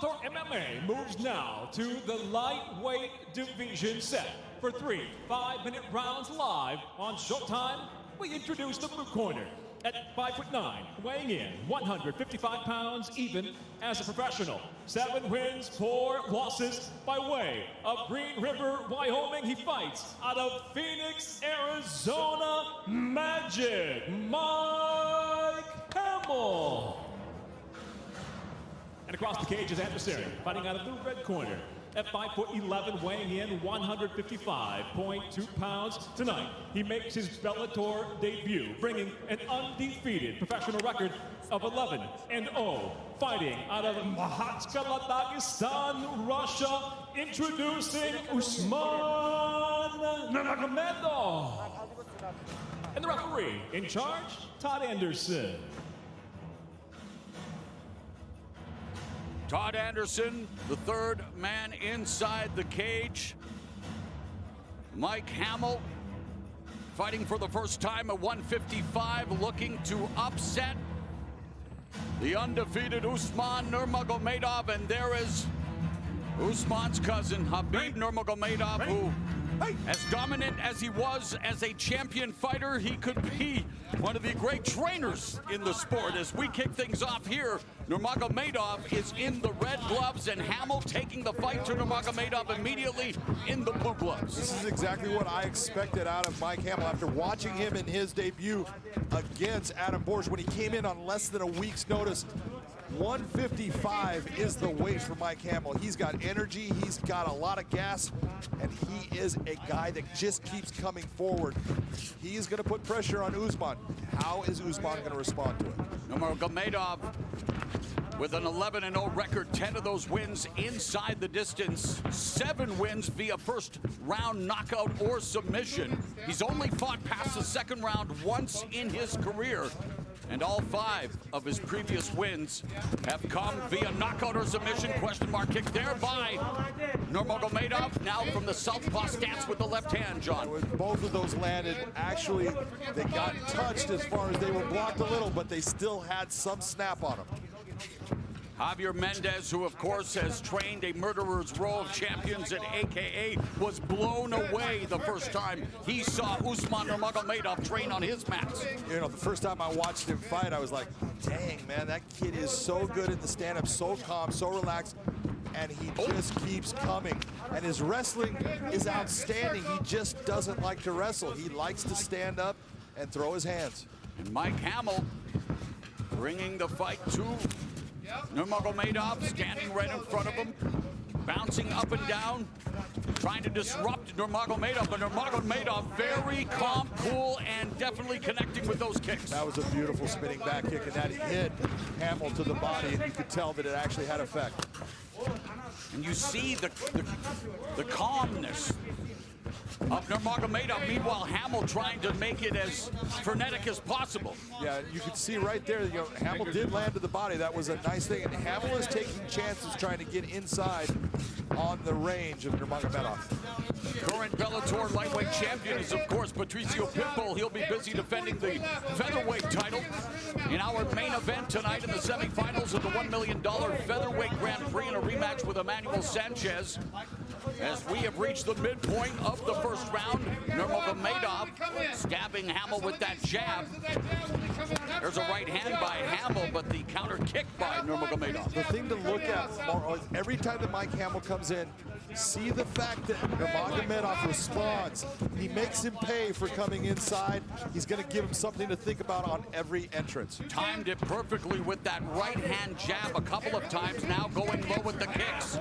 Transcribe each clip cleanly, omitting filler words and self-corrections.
Bellator MMA moves now to the lightweight division set. For 3 5-minute rounds live on Showtime, we introduce the blue corner. At 5'9", weighing in 155 pounds even as a professional. 7 wins, 4 losses by way of Green River, Wyoming. He fights out of Phoenix, Arizona, Magic Mike Hamel. And across the cage, his adversary, fighting out of the red corner. At 5'11", weighing in 155.2 pounds. Tonight, he makes his Bellator debut, bringing an undefeated professional record of 11-0. Fighting out of Mahatskala, Dagestan, Russia, introducing Usman Nurmagomedov. And the referee in charge, Todd Anderson. Todd Anderson, the third man inside the cage. Mike Hamel fighting for the first time at 155, looking to upset the undefeated Usman Nurmagomedov. And there is Usman's cousin, Khabib Nurmagomedov, who, as dominant as he was as a champion fighter, he could be one of the great trainers in the sport. As we kick things off here, Nurmagomedov is in the red gloves, and Hamel taking the fight to Nurmagomedov immediately in the blue gloves. This is exactly what I expected out of Mike Hamel after watching him in his debut against Adam Borsch when he came in on less than a week's notice. 155 is the weight for Mike Hamel. He's got energy, he's got a lot of gas, and he is a guy that just keeps coming forward. He's going to put pressure on Usman. How is Usman going to respond to it? Nurmagomedov with an 11-0 record, 10 of those wins inside the distance, 7 wins via first round knockout or submission. He's only fought past the second round once in his career, and all 5 of his previous wins have come via knockout or submission. Question mark kick there by Nurmagomedov, now from the southpaw stance with the left hand, John. Both of those landed. Actually, they got touched as far as they were blocked a little, but they still had some snap on them. Javier Mendez, who of course has trained a murderer's row of champions at AKA, was blown away the first time he saw Usman Nurmagomedov train on his mats. You know, the first time I watched him fight, I was like, dang, man, that kid is so good in the stand-up, so calm, so relaxed, and he just keeps coming. And his wrestling is outstanding. He just doesn't like to wrestle. He likes to stand up and throw his hands. And Mike Hamel bringing the fight to Nurmagomedov, standing right in front of him, bouncing up and down, trying to disrupt Nurmagomedov, but Nurmagomedov very calm, cool, and definitely connecting with those kicks. That was a beautiful spinning back kick, and that hit Hamel to the body, and you could tell that it actually had effect. And you see the calmness of Nurmagomedov. Meanwhile, Hamel trying to make it as frenetic as possible. Yeah, you can see right there, you know, Hamel did land to the body. That was a nice thing. And Hamel is taking chances trying to get inside on the range of Nurmagomedov. Current Bellator lightweight champion is, of course, Patricky Pitbull. He'll be busy defending the featherweight title in our main event tonight in the semifinals of the $1 million featherweight Grand Prix in a rematch with Emmanuel Sanchez. As we have reached the midpoint of the first round, Nurmagomedov stabbing Hamel with that jab. There's a right hand by Hamel, but the counter kick by Nurmagomedov. The thing to look at, every time that Mike Hamel comes in, see the fact that Nurmagomedov responds. He makes him pay for coming inside. He's going to give him something to think about on every entrance. Timed it perfectly with that right hand jab a couple of times, now going low with the kicks.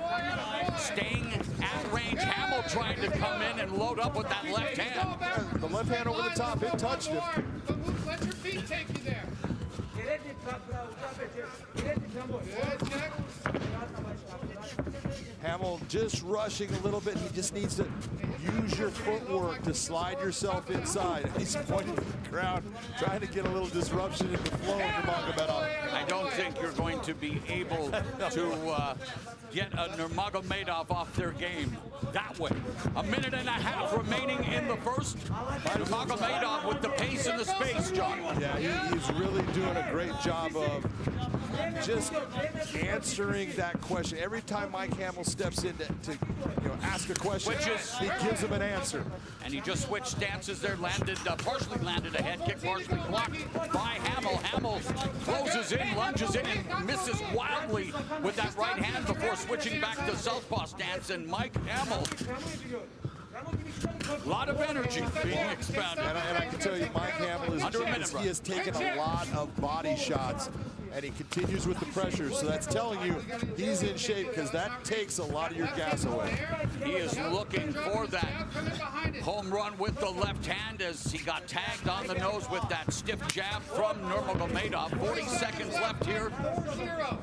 Staying at range, Hamel trying to come in and load up with that left hand. The left hand over the top, it touched him. Let your feet take you there. Hamel just rushing a little bit. He just needs to use your footwork to slide yourself inside. He's pointing to the ground, trying to get a little disruption in the flow of Nurmagomedov. I don't think you're going to be able to get a Nurmagomedov off their game that way. A minute and a half remaining in the first. Nurmagomedov with the pace and the space, John. Yeah, he's really doing a great job of just answering that question. Every time Mike Hamel steps in to ask a question, he gives him an answer. And he just switched stances there, landed, partially landed a head kick, partially blocked by Hamel. Hamel closes in, lunges in, and misses wildly with that right hand before switching back to southpaw stance. And Mike Hamel, a lot of energy being expended. And I can tell you, Mike Hamel he has taken a lot of body shots, and he continues with the pressure. So that's telling you he's in shape, because that takes a lot of your gas away. He is looking for that home run with the left hand as he got tagged on the nose with that stiff jab from Nurmagomedov. 40 seconds left here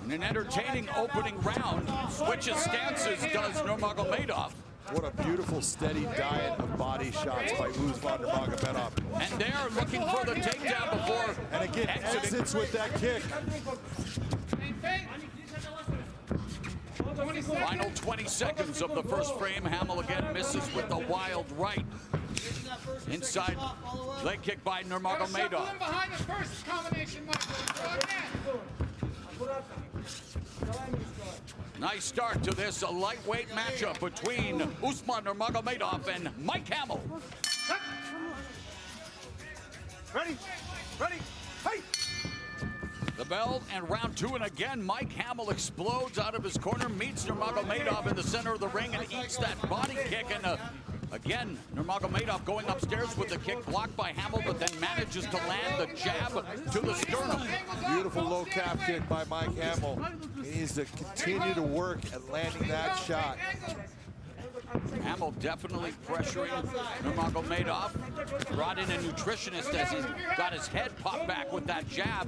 in an entertaining opening round. Switches stances does Nurmagomedov. What a beautiful, steady diet of body shots by Usman Nurmagomedov. And they're looking for the takedown before and again, exits with that kick. Final 20 seconds of the first frame. Hamel again misses with the wild right. Inside leg kick by Nurmagomedov. Behind the first combination, Michael. Nice start to this lightweight matchup between Usman Nurmagomedov and Mike Hamel. Ready, hey! The bell and round two, and again, Mike Hamel explodes out of his corner, meets Nurmagomedov in the center of the ring and eats that body kick. And again, Nurmagomedov going upstairs with the kick blocked by Hamel, but then manages to land the jab to the sternum. Beautiful low calf kick by Mike Hamel. He needs to continue to work at landing that shot. Hamel definitely pressuring Nurmagomedov. Brought in a nutritionist as he got his head popped back with that jab.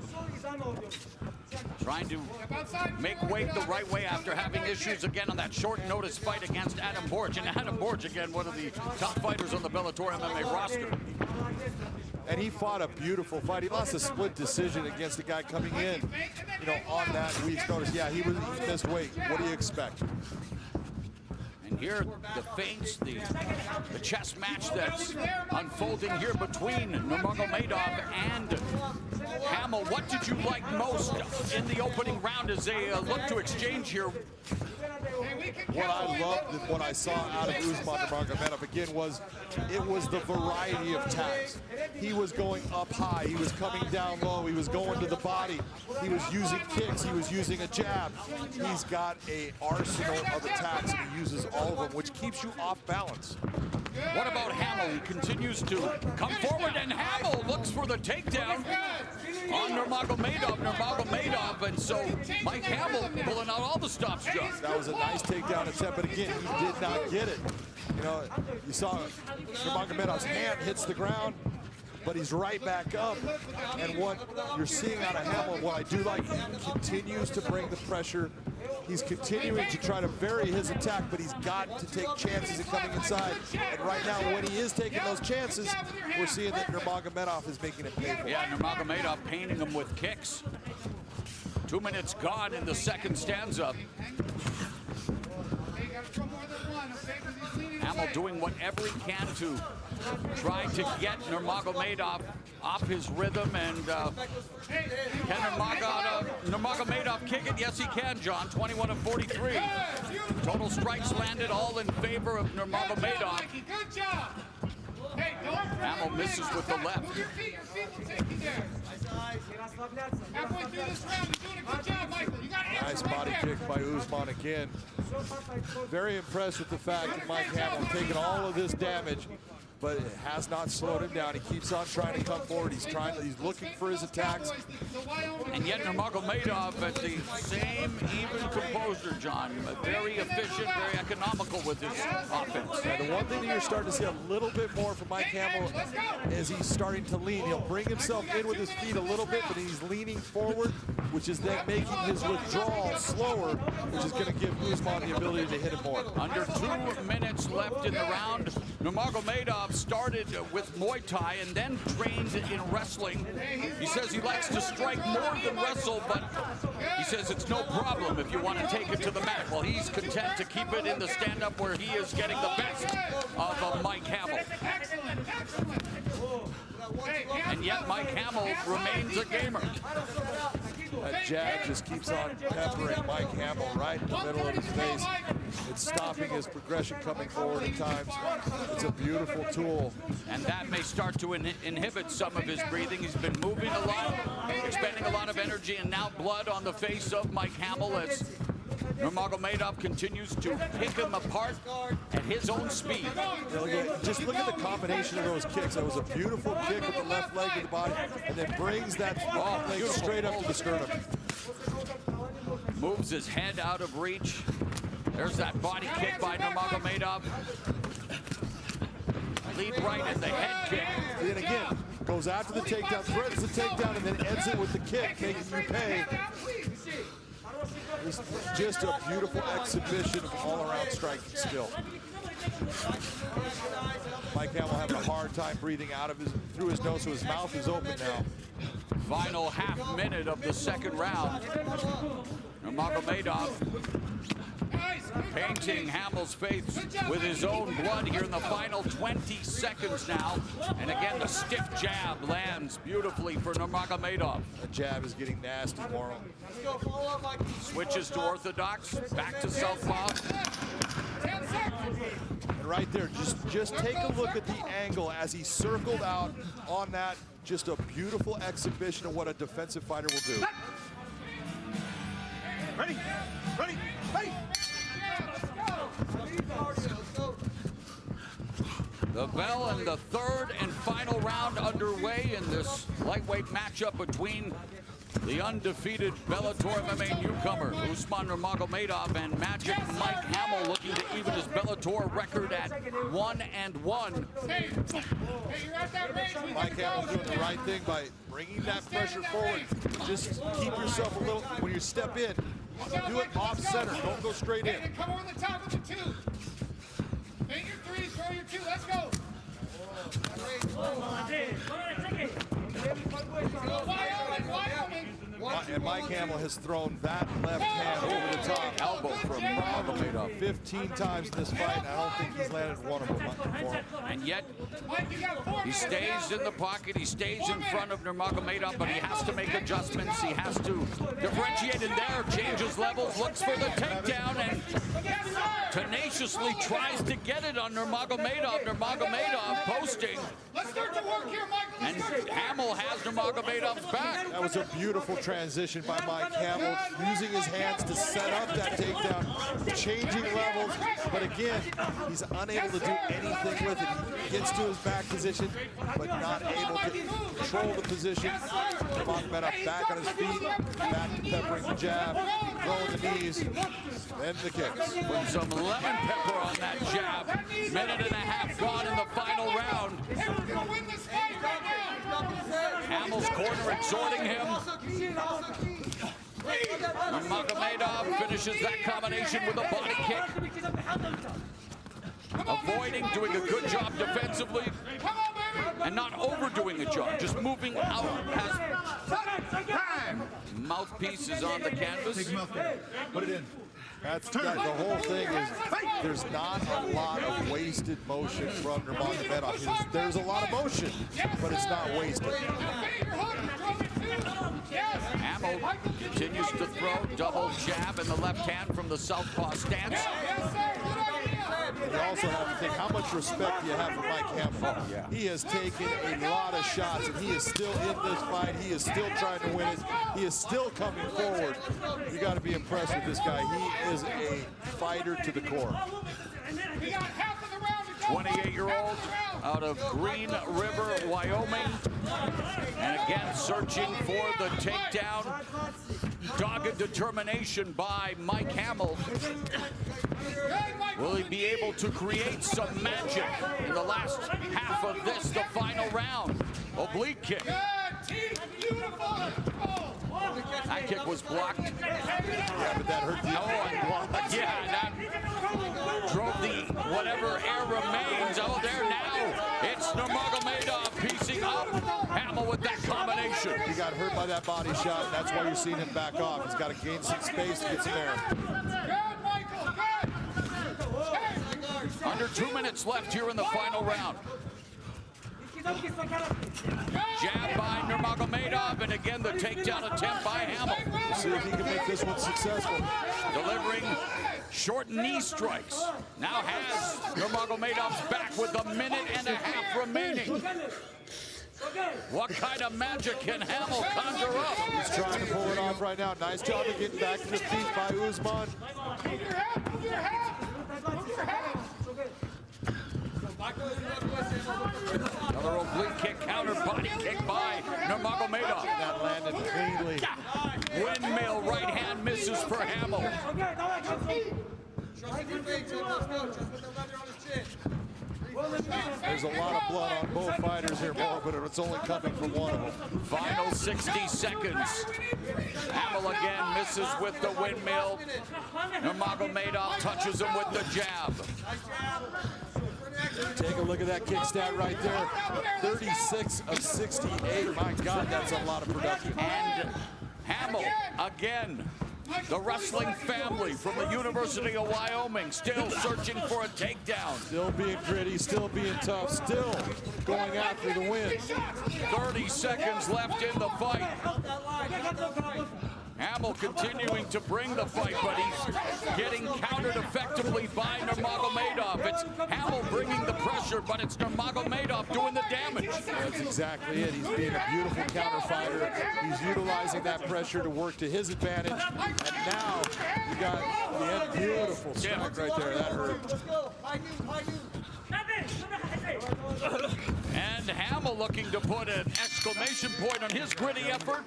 Trying to make weight the right way after having issues again on that short notice fight against Adam Borge. And Adam Borge, again, one of the top fighters on the Bellator MMA roster. And he fought a beautiful fight. He lost a split decision against a guy coming in, on that week's notice. Yeah, he missed weight. What do you expect? And here, the feints, the chess match that's unfolding here between Nurmagomedov and Hamel. What did you like most in the opening round as they look to exchange here? What I loved, what I saw out of Usman Nurmagomedov again was the variety of attacks. He was going up high, he was coming down low, he was going to the body, he was using kicks, he was using a jab. He's got an arsenal of attacks, and he uses all of them, which keeps you off balance. What about Hamel? He continues to come forward, and Hamel looks for the takedown on Nurmagomedov, and so Mike Hamel pulling out all the stops, John. That was a nice takedown attempt, but again, he did not get it. You saw Nurmagomedov's hand hits the ground, but he's right back up. And what you're seeing out of Hamel, what I do like, he continues to bring the pressure. He's continuing to try to vary his attack, but he's got to take chances at coming inside. And right now, when he is taking those chances, we're seeing that Nurmagomedov is making it painful. Yeah, Nurmagomedov painting him with kicks. 2 minutes gone in the second stanza. Hamel doing whatever he can to try to get Nurmagomedov off his rhythm, and can Nurmagomedov kick it? Yes, he can, John. 21 of 43. Total strikes landed, all in favor of Nurmagomedov. Hamel misses with the left. Your feet will take you there. Halfway through this round, you're doing a good job, Michael. You got to Nice body kick by Usman again. Very impressed with the fact that Mike Hamel taking all of this damage, but it has not slowed him down. He keeps on trying to come forward. He's looking for his attacks. And yet Nurmagomedov at the same even composure, John. Very efficient, very economical with his offense. Yeah, the one thing that you're starting to see a little bit more from Mike Hamel is he's starting to lean. He'll bring himself in with his feet a little bit, but he's leaning forward, which is then making his withdrawal slower, which is going to give Usman the ability to hit him more. Under 2 minutes left in the round. Nurmagomedov Nurmagomedov started with Muay Thai and then trained in wrestling. He says he likes to strike more than wrestle, but he says it's no problem if you want to take it to the mat. Well, he's content to keep it in the stand-up where he is getting the best of Mike Hamel. And yet Mike Hamel remains a gamer. That jab just keeps on peppering Mike Hamel right in the middle of his face. It's stopping his progression coming forward at times. It's a beautiful tool. And that may start to inhibit some of his breathing. He's been moving a lot, expending a lot of energy, and now blood on the face of Mike Hamel as Nurmagomedov continues to pick him apart at his own speed. Just look at the combination of those kicks. That was a beautiful kick with the left leg of the body, and then brings that leg straight up to the sternum. Moves his head out of reach. There's that body kick by Nurmagomedov. Lead right at the head kick. And again, goes after the takedown, threatens the takedown, and then ends it with the kick, making you pay. It's just a beautiful exhibition of all-around striking skill. Mike Hamel having a hard time breathing through his nose, so his mouth is open now. Final half minute of the second round. Nurmagomedov painting Hamel's face with his own blood here in the final 20 seconds now. And again, the stiff jab lands beautifully for Nurmagomedov. The jab is getting nasty, Muro. Switches to orthodox, back to southpaw. And right there, just take a look at the angle as he circled out on that. Just a beautiful exhibition of what a defensive fighter will do. Ready? Ready? Hey! The bell and the third and final round underway in this lightweight matchup between the undefeated Bellator MMA newcomer Usman Nurmagomedov and Magic Mike Hamel, looking to even his Bellator record at 1-1. Mike Hamel doing the right thing by bringing that pressure forward. Just keep yourself a little, when you step in, do it off center, don't go straight in. Come over the top of the two. Make your three, throw your two, let's go. And Mike Hamel has thrown that left hand over the top elbow from Nurmagomedov 15 times in this fight, and I don't think he's landed one of them before. And yet, he stays in the pocket, he stays in front of Nurmagomedov, but he has to make adjustments, he has to differentiate in there, changes levels, looks for the takedown, and tenaciously tries to get it on Nurmagomedov. Nurmagomedov posting. Let's start to work here, Michael. And Hamel has Nurmagomedov's back. That was a beautiful transition by Mike Hamel, using his hands to set up that takedown, changing levels, but again, he's unable to do anything with it. He gets to his back position, but not able to control the position. Nurmagomedov back on his feet, back to peppering the jab, throwing the knees, then the kicks. Put some lemon pepper on that jab. Minute and a half gone in the final round. Hamel's corner exhorting him. Nurmagomedov finishes that combination with a body kick. Avoiding, doing a good job defensively, and not overdoing the job, just moving out. Has mouthpiece is on the canvas. Put it in. The whole thing is there's not a lot of wasted motion from Nurmagomedov. There's a lot of motion, but it's not wasted. Hamel continues to throw, double jab in the left hand from the southpaw stance. You also have to think, how much respect do you have for Mike Hamel? He has taken a lot of shots, and he is still in this fight. He is still trying to win it. He is still coming forward. You got to be impressed with this guy. He is a fighter to the core. 28-year-old out of Green River, Wyoming. And again, searching for the takedown. Dogged determination by Mike Hamel. Will he be able to create some magic in the last half of this, the final round? Oblique kick. That kick was blocked. Yeah, but that hurt the yeah, that drove the whatever air remains. Oh, there now. got hurt by that body shot, and that's why you're seeing him back off. He's got to gain some space to get some air. Under 2 minutes left here in the final round. Jab by Nurmagomedov, and again the takedown attempt by Hamel. See if he can make this one successful. Delivering short knee strikes. Now has Nurmagomedov's back with a minute and a half remaining. What kind of magic can Hamel conjure up? He's trying to pull it off right now. Nice job of getting back to the feet by Usman. Another oblique kick, counter body kick by Nurmagomedov. That landed cleanly. Windmill right hand misses for Hamel. There's a lot of blood on both fighters here, Mo, but it's only coming from one of them. Final 60 seconds. Hamel again misses with the windmill. Nurmagomedov touches him with the jab. Take a look at that kick stat right there. 36 of 68. My God, that's a lot of production. And Hamel again. The wrestling family from the University of Wyoming still searching for a takedown. Still being gritty, still being tough, still going after the win. 30 seconds left in the fight. Hamel continuing to bring the fight, but he's getting countered effectively by Nurmagomedov. It's Hamel bringing the pressure, but it's Nurmagomedov doing the damage. That's exactly it. He's being a beautiful counter fighter. He's utilizing that pressure to work to his advantage. And now you got the end. Beautiful strike right there. That hurt. And Hamel looking to put an exclamation point on his gritty effort.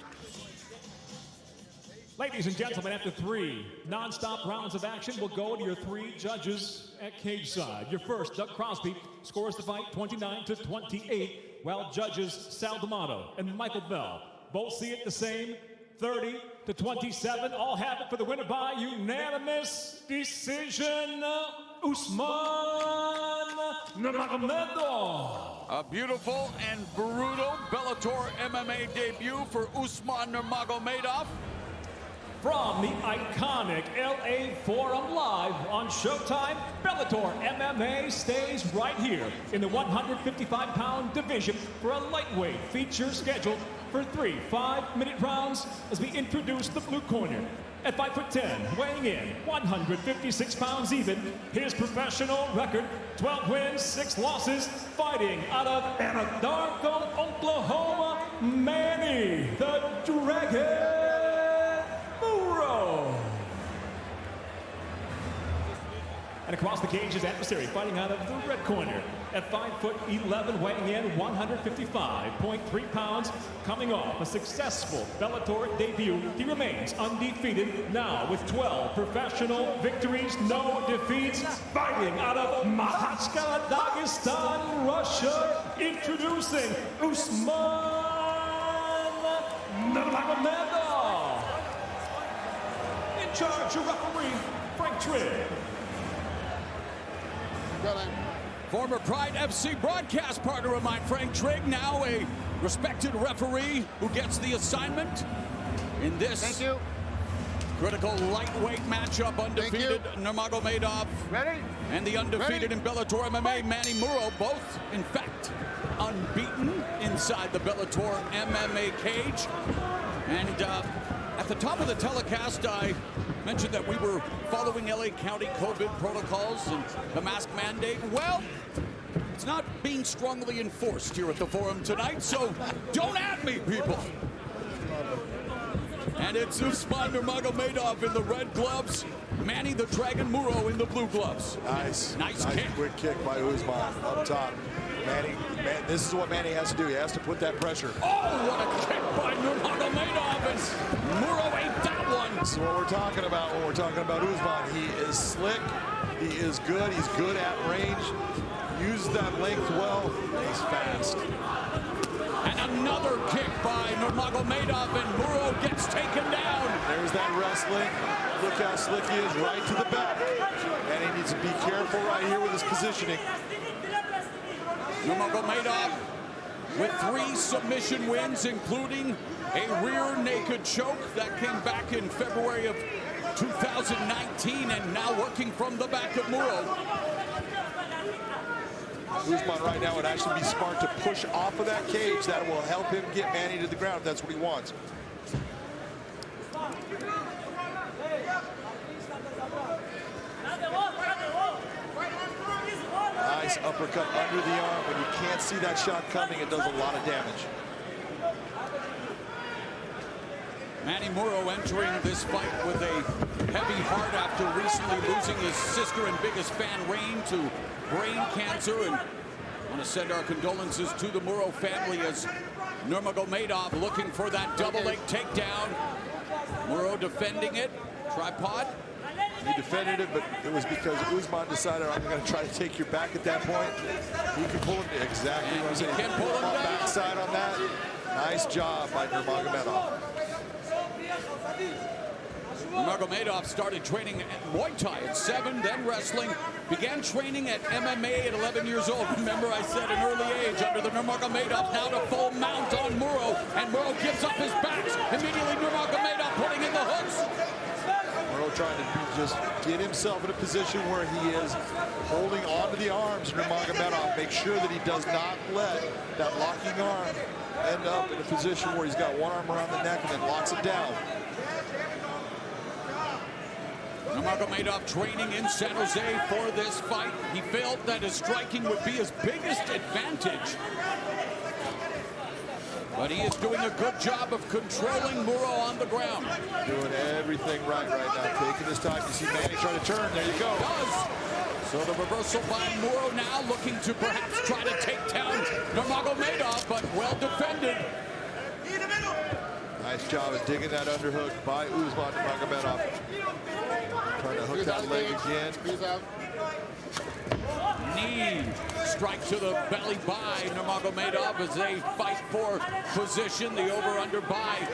Ladies and gentlemen, after 3 non-stop rounds of action, we'll go to your 3 judges at cage side. Your first, Doug Crosby, scores the fight 29-28, while judges Sal D'Amato and Michael Bell both see it the same, 30-27. All have it for the winner by unanimous decision, Usman Nurmagomedov. A beautiful and brutal Bellator MMA debut for Usman Nurmagomedov. From the iconic LA Forum live on Showtime, Bellator MMA stays right here in the 155-pound division for a lightweight feature scheduled for 3 5-minute rounds as we introduce the blue corner. At 5'10", weighing in 156 pounds even, his professional record, 12 wins, 6 losses, fighting out of Anadarko, Oklahoma, Manny the Dragon Muro. And across the cage, his adversary fighting out of the red corner at 5'11", weighing in 155.3 pounds, coming off a successful Bellator debut. He remains undefeated now with 12 professional victories, no defeats, fighting out of Makhachkala, Dagestan, Russia. Introducing Usman Nurmagomedov. In charge, your referee, Frank Trigg. Former Pride FC broadcast partner of mine, Frank Trigg, now a respected referee who gets the assignment in this critical lightweight matchup. Undefeated Nurmagomedov and the undefeated in Bellator MMA, Manny Muro, both in fact unbeaten inside the Bellator MMA cage. And at the top of the telecast, I mentioned that we were following LA County COVID protocols and the mask mandate. Well, it's not being strongly enforced here at the Forum tonight, so don't at me, people. And it's Usman Nurmagomedov in the red gloves, Manny the Dragon Muro in the blue gloves. Nice kick. Quick kick by Usman up top. Manny, this is what Manny has to do. He has to put that pressure. Oh, what a kick by Nurmagomedov, and Muro ate that one. This is what we're talking about when we're talking about Usman. He is slick, he is good, he's good at range, uses that length well, and he's fast. And another kick by Nurmagomedov, and Muro gets taken down. There's that wrestling. Look how slick he is, right to the back. And he needs to be careful right here with his positioning. Nurmagomedov with 3 submission wins, including a rear naked choke that came back in February of 2019, and now working from the back of Muro. Usman right now would actually be smart to push off of that cage. That will help him get Manny to the ground if that's what he wants. Nice uppercut under the arm. When you can't see that shot coming, it does a lot of damage. Manny Muro entering this fight with a heavy heart after recently losing his sister and biggest fan, Rain, to brain cancer. And I want to send our condolences to the Muro family as Nurmagomedov looking for that double leg takedown. Muro defending it. Tripod. He defended it, but it was because Usman decided, I'm going to try to take your back at that point. He can pull him exactly what I'm saying. He can pull him down. Backside on that. Nice job by Nurmagomedov. Nurmagomedov started training at Muay Thai at 7, then wrestling. Began training at MMA at 11 years old. Remember, I said an early age under the Nurmagomedov. Now to full mount on Muro, and Muro gives up his backs. Immediately Nurmagomedov putting in the hooks. Muro trying to just get himself in a position where he is holding onto the arms. Nurmagomedov, make sure that he does not let that locking arm end up in a position where he's got one arm around the neck and then locks it down. Nurmagomedov training in San Jose for this fight. He felt that his striking would be his biggest advantage. But he is doing a good job of controlling Muro on the ground. Doing everything right now, taking his time. You see Manny try to turn, there you go. So the reversal by Muro now looking to perhaps try to take down Nurmagomedov, but well defended. Nice job of digging that underhook by Usman Nurmagomedov. Trying to hook that leg again. Knee strike to the belly by Nurmagomedov as they fight for position. The over-under by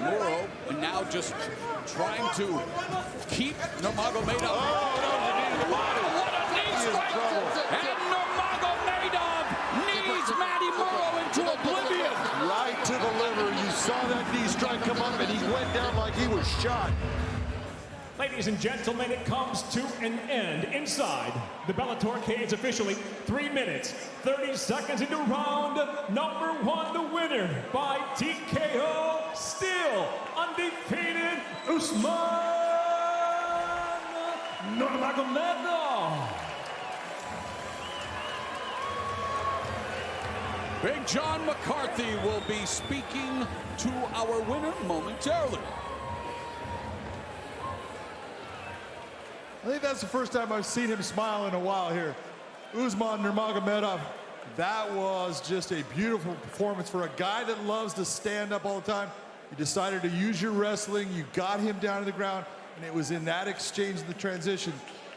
Muro, and now just trying to keep Nurmagomedov. Oh, no, the knee to the body. What a knee strike! And Nurmagomedov knees Manny Muro into oblivion. Right to the liver. You saw that knee strike come up, and he went down like he was shot. Ladies and gentlemen, it comes to an end inside the Bellator cage officially. 3 minutes, 30 seconds into round number 1. The winner by TKO, still undefeated, Usman Nurmagomedov. Big John McCarthy will be speaking to our winner momentarily. I think that's the first time I've seen him smile in a while here. Usman Nurmagomedov, that was just a beautiful performance for a guy that loves to stand up all the time. You decided to use your wrestling, you got him down to the ground, and it was in that exchange in the transition.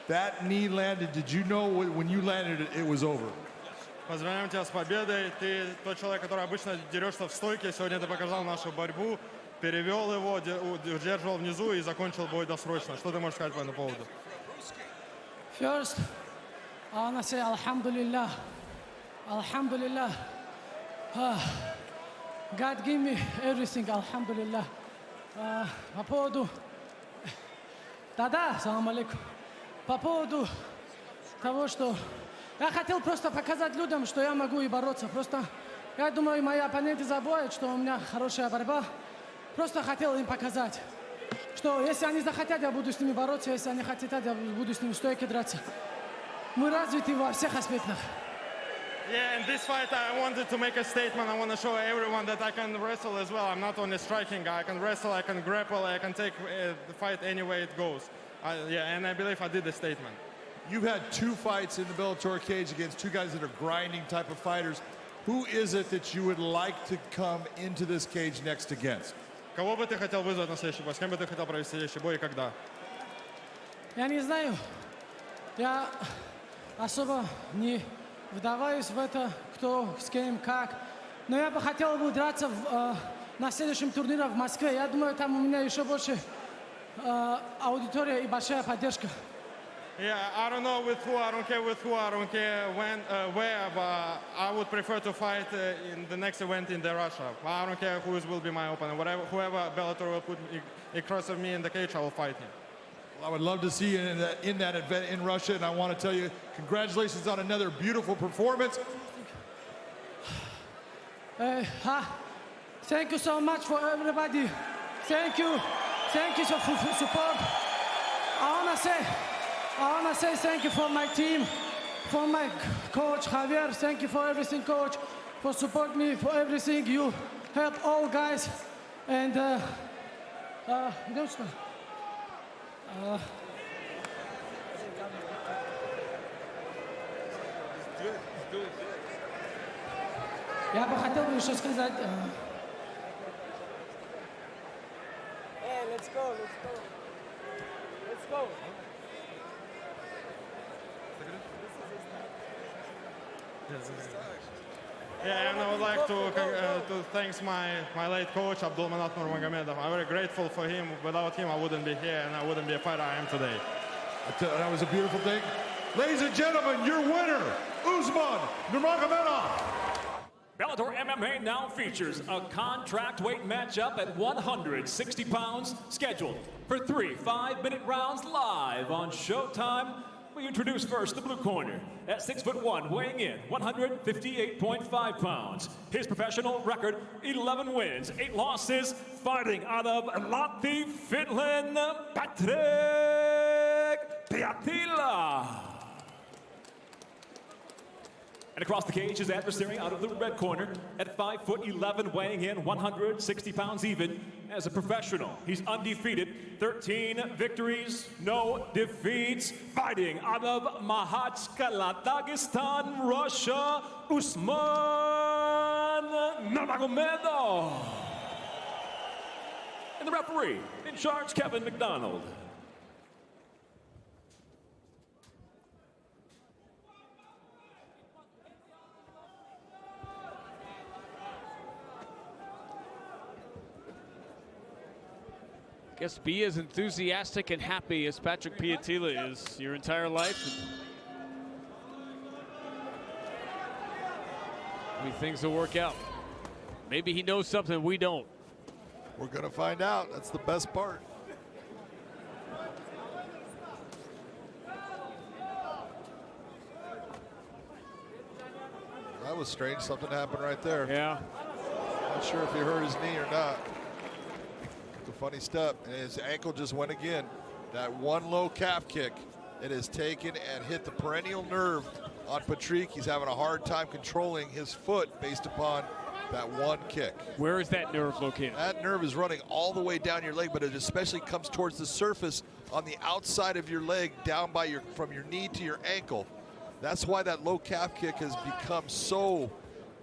That knee landed. Did you know when you landed it, it was over? Поздравляем тебя с победой. Ты тот человек, который обычно дерешься в стойке. Сегодня ты показал нашу борьбу, перевел его, удерживал внизу и закончил бой досрочно. Что ты можешь сказать по этому поводу? First, I want to say Alhamdulillah. Alhamdulillah. God gave me everything, Alhamdulillah. По поводу... Да-да, салам алейкум. По поводу того, что... Я хотел просто показать людям, что я могу и бороться. Просто, я думаю, мои оппоненты забывают, что у меня хорошая борьба. Просто хотел им показать, что если они захотят, я буду с ними бороться. Если они хотят, я буду с ними стойко драться. Мы развиты во всех аспектах. Yeah, in this fight I wanted to make a statement. I want to show everyone that I can wrestle as well. I'm not only striking. I can wrestle, I can grapple, I can take the fight any way it goes. Yeah, and I believe I did the statement. You've had 2 fights in the Bellator cage against 2 guys that are grinding type of fighters. Who is it that you would like to come into this cage next against? Кого бы ты хотел вызвать на следующий бой? С кем бы ты хотел провести следующий бой и когда? Я не знаю. Я особо не вдаваюсь в это, кто, с кем, как. Но я бы хотел драться на следующем турнире в Москве. Я думаю, там у меня еще больше аудитория и большая поддержка. Yeah, I don't know with who, I don't care with who, I don't care when, where, but I would prefer to fight in the next event in Russia. I don't care who will be my opponent. Whoever Bellator will put across of me in the cage, I will fight him. Well, I would love to see you in that event in Russia, and I want to tell you, congratulations on another beautiful performance. Thank you so much for everybody. Thank you for support. I wanna say thank you for my team, for my coach Javier. Thank you for everything, coach, for support me, for everything. You help all guys, and я бы хотел еще сказать. Let's go. Yeah, and I would like to thank my late coach, Usman Nurmagomedov. I'm very grateful for him. Without him, I wouldn't be here, and I wouldn't be a fighter I am today. That was a beautiful thing. Ladies and gentlemen, your winner, Usman Nurmagomedov. Bellator MMA now features a contract weight matchup at 160 pounds, scheduled for 3 5-minute rounds live on Showtime. We introduce first the blue corner at 6'1", weighing in 158.5 pounds. His professional record, 11 wins, 8 losses, fighting out of Latvia, Finland, Patrik Pietilä. And across the cage, his adversary out of the red corner at 5'11", weighing in 160 pounds even. As a professional, he's undefeated, 13 victories, no defeats. Fighting out of Makhachkala, Dagestan, Russia, Usman Nurmagomedov. And the referee in charge, Kevin McDonald. Guess be as enthusiastic and happy as Patrik Pietilä is your entire life. Maybe things will work out. Maybe he knows something we don't. We're gonna find out. That's the best part. That was strange. Something happened right there. Yeah. Not sure if he hurt his knee or not. It's a funny step, and his ankle just went again. That one low calf kick, it has taken and hit the perennial nerve on Patrik. He's having a hard time controlling his foot based upon that one kick. Where is that nerve located? That nerve is running all the way down your leg, but it especially comes towards the surface on the outside of your leg, down by from your knee to your ankle. That's why that low calf kick has become so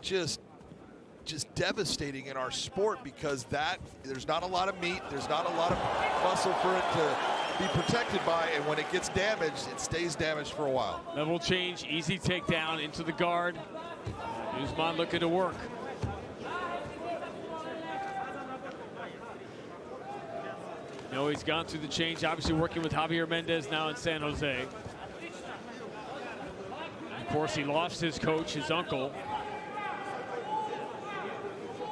just devastating in our sport, because there's not a lot of meat, there's not a lot of muscle for it to be protected by, and when it gets damaged, it stays damaged for a while. Level change, easy takedown into the guard. Usman looking to work. No, he's gone through the change, obviously working with Javier Mendez now in San Jose. Of course, he lost his coach, his uncle.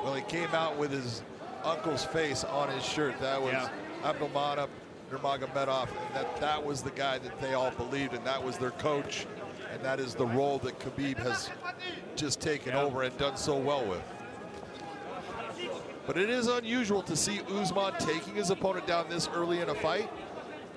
Well, he came out with his uncle's face on his shirt. That was Usman Nurmagomedov, and that was the guy that they all believed, and that was their coach, and that is the role that Khabib has just taken over and done so well with. But it is unusual to see Usman taking his opponent down this early in a fight,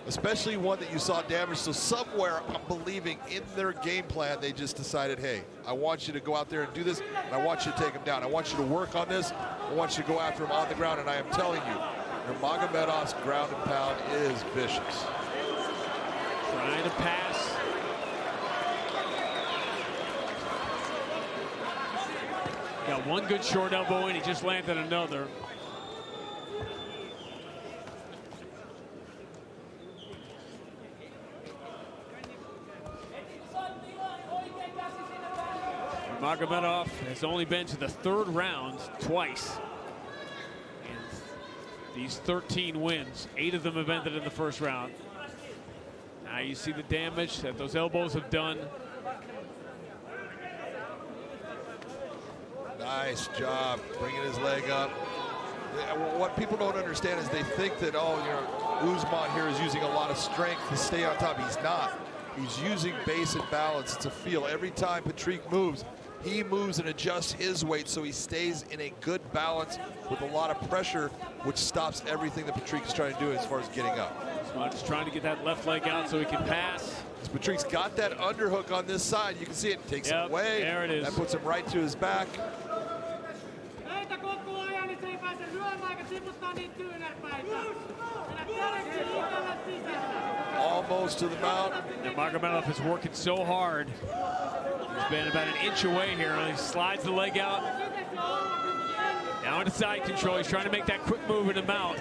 especially one that you saw damaged. So somewhere, I'm believing in their game plan, they just decided, hey, I want you to go out there and do this, and I want you to take him down. I want you to work on this. I want you to go after him on the ground, and I am telling you, Nurmagomedov's ground and pound is vicious. Trying to pass. Got one good short elbow, and he just landed another. Nurmagomedov has only been to the third round twice. And these 13 wins, 8 of them have ended in the first round. Now you see the damage that those elbows have done. Nice job bringing his leg up. What people don't understand is they think that, oh, Usman here is using a lot of strength to stay on top. He's not. He's using base and balance. It's a feel. Every time Patrik moves, he moves and adjusts his weight so he stays in a good balance with a lot of pressure, which stops everything that Patrik is trying to do as far as getting up. Usman's trying to get that left leg out so he can pass. Patrik's got that underhook on this side. You can see it takes him away. There it is. That puts him right to his back. Almost to the mount. Nurmagomedov is working so hard. He's been about an inch away here. He slides the leg out. Now into side control. He's trying to make that quick move in the mount.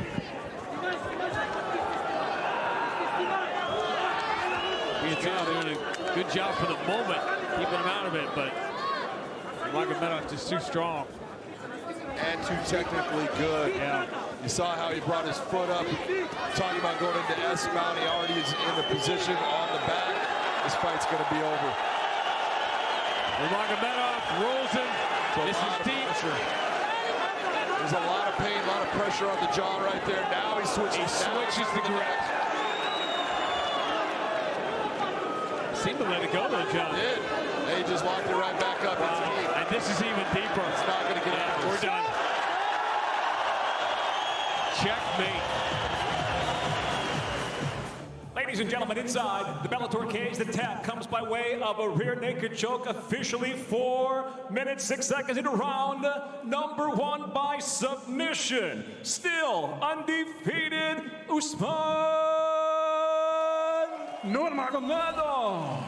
Pietilä doing a good job for the moment, keeping him out of it, but Nurmagomedov just too strong. And too technically good. Yeah. You saw how he brought his foot up. Talking about going into S mount. He already is in the position on the back. This fight's going to be over. Nurmagomedov rolls him. This is deep. There's a lot of pain, a lot of pressure on the jaw right there. Now he switches. He switches the grip. Seemed to let it go though, John. He did. He just locked it right back up. Wow. And this is even deeper. It's not going to get out. We're done. Checkmate. Ladies and gentlemen, inside the Bellator cage, the tap comes by way of a rear naked choke, officially 4 minutes, 6 seconds into round number 1 by submission. Still undefeated, Usman Nurmagomedov.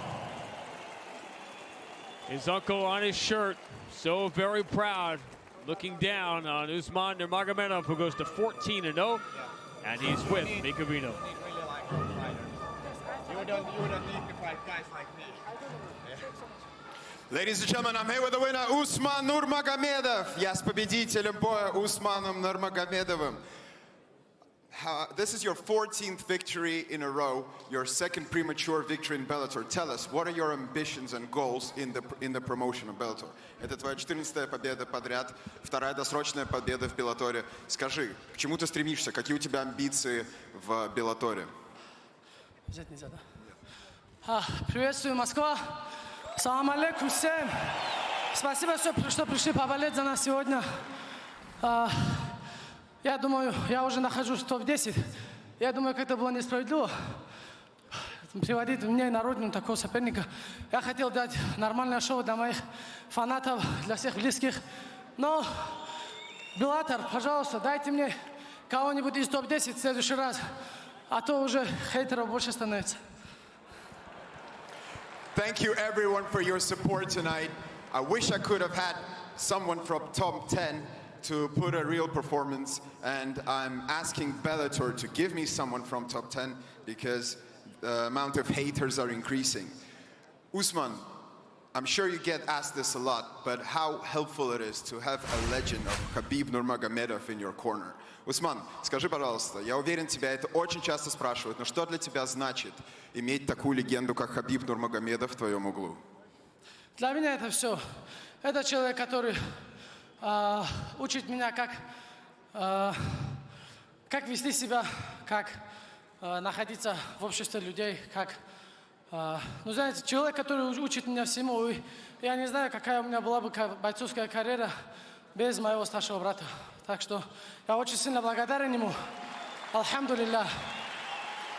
His uncle on his shirt, so very proud, looking down on Usman Nurmagomedov, who goes to 14-0, and he's with Mikabino. You don't need to fight guys like me. Ladies and gentlemen, I'm here with the winner, Usman Nurmagomedov. Я с победителем боя Усманом Нурмагомедовым. This is your 14th victory in a row, your second premature victory in Bellator. Tell us, what are your ambitions and goals in the promotion of Bellator? Это твоя 14-я победа подряд, вторая досрочная победа в Беллаторе. Скажи, к чему ты стремишься? Какие у тебя амбиции в Беллаторе? Взять нельзя, да? Приветствую, Москва. Салам алейкум всем. Спасибо, что пришли поболеть за нас сегодня. Я думаю, я уже нахожусь в топ-10. Я думаю, как это было несправедливо приводить мне на родину такого соперника. Я хотел дать нормальное шоу для моих фанатов, для всех близких. Но, Беллатор, пожалуйста, дайте мне кого-нибудь из топ-10 в следующий раз. А то уже хейтеров больше становится. Thank you everyone for your support tonight. I wish I could have had someone from top 10 to put a real performance, and I'm asking Bellator to give me someone from top 10 because the amount of haters are increasing. Usman, I'm sure you get asked this a lot, but how helpful it is to have a legend of Khabib Nurmagomedov in your corner. Усман, скажи, пожалуйста, я уверен, тебя это очень часто спрашивают, но что для тебя значит иметь такую легенду, как Кhabib Nurmagomedov в твоем углу? Для меня это все. Это человек, который учит меня, как вести себя, как находиться в обществе людей, как... Ну, знаете, человек, который учит меня всему. И я не знаю, какая у меня была бы бойцовская карьера без моего старшего брата. Так что я очень сильно благодарен ему. Алхамдулилlah.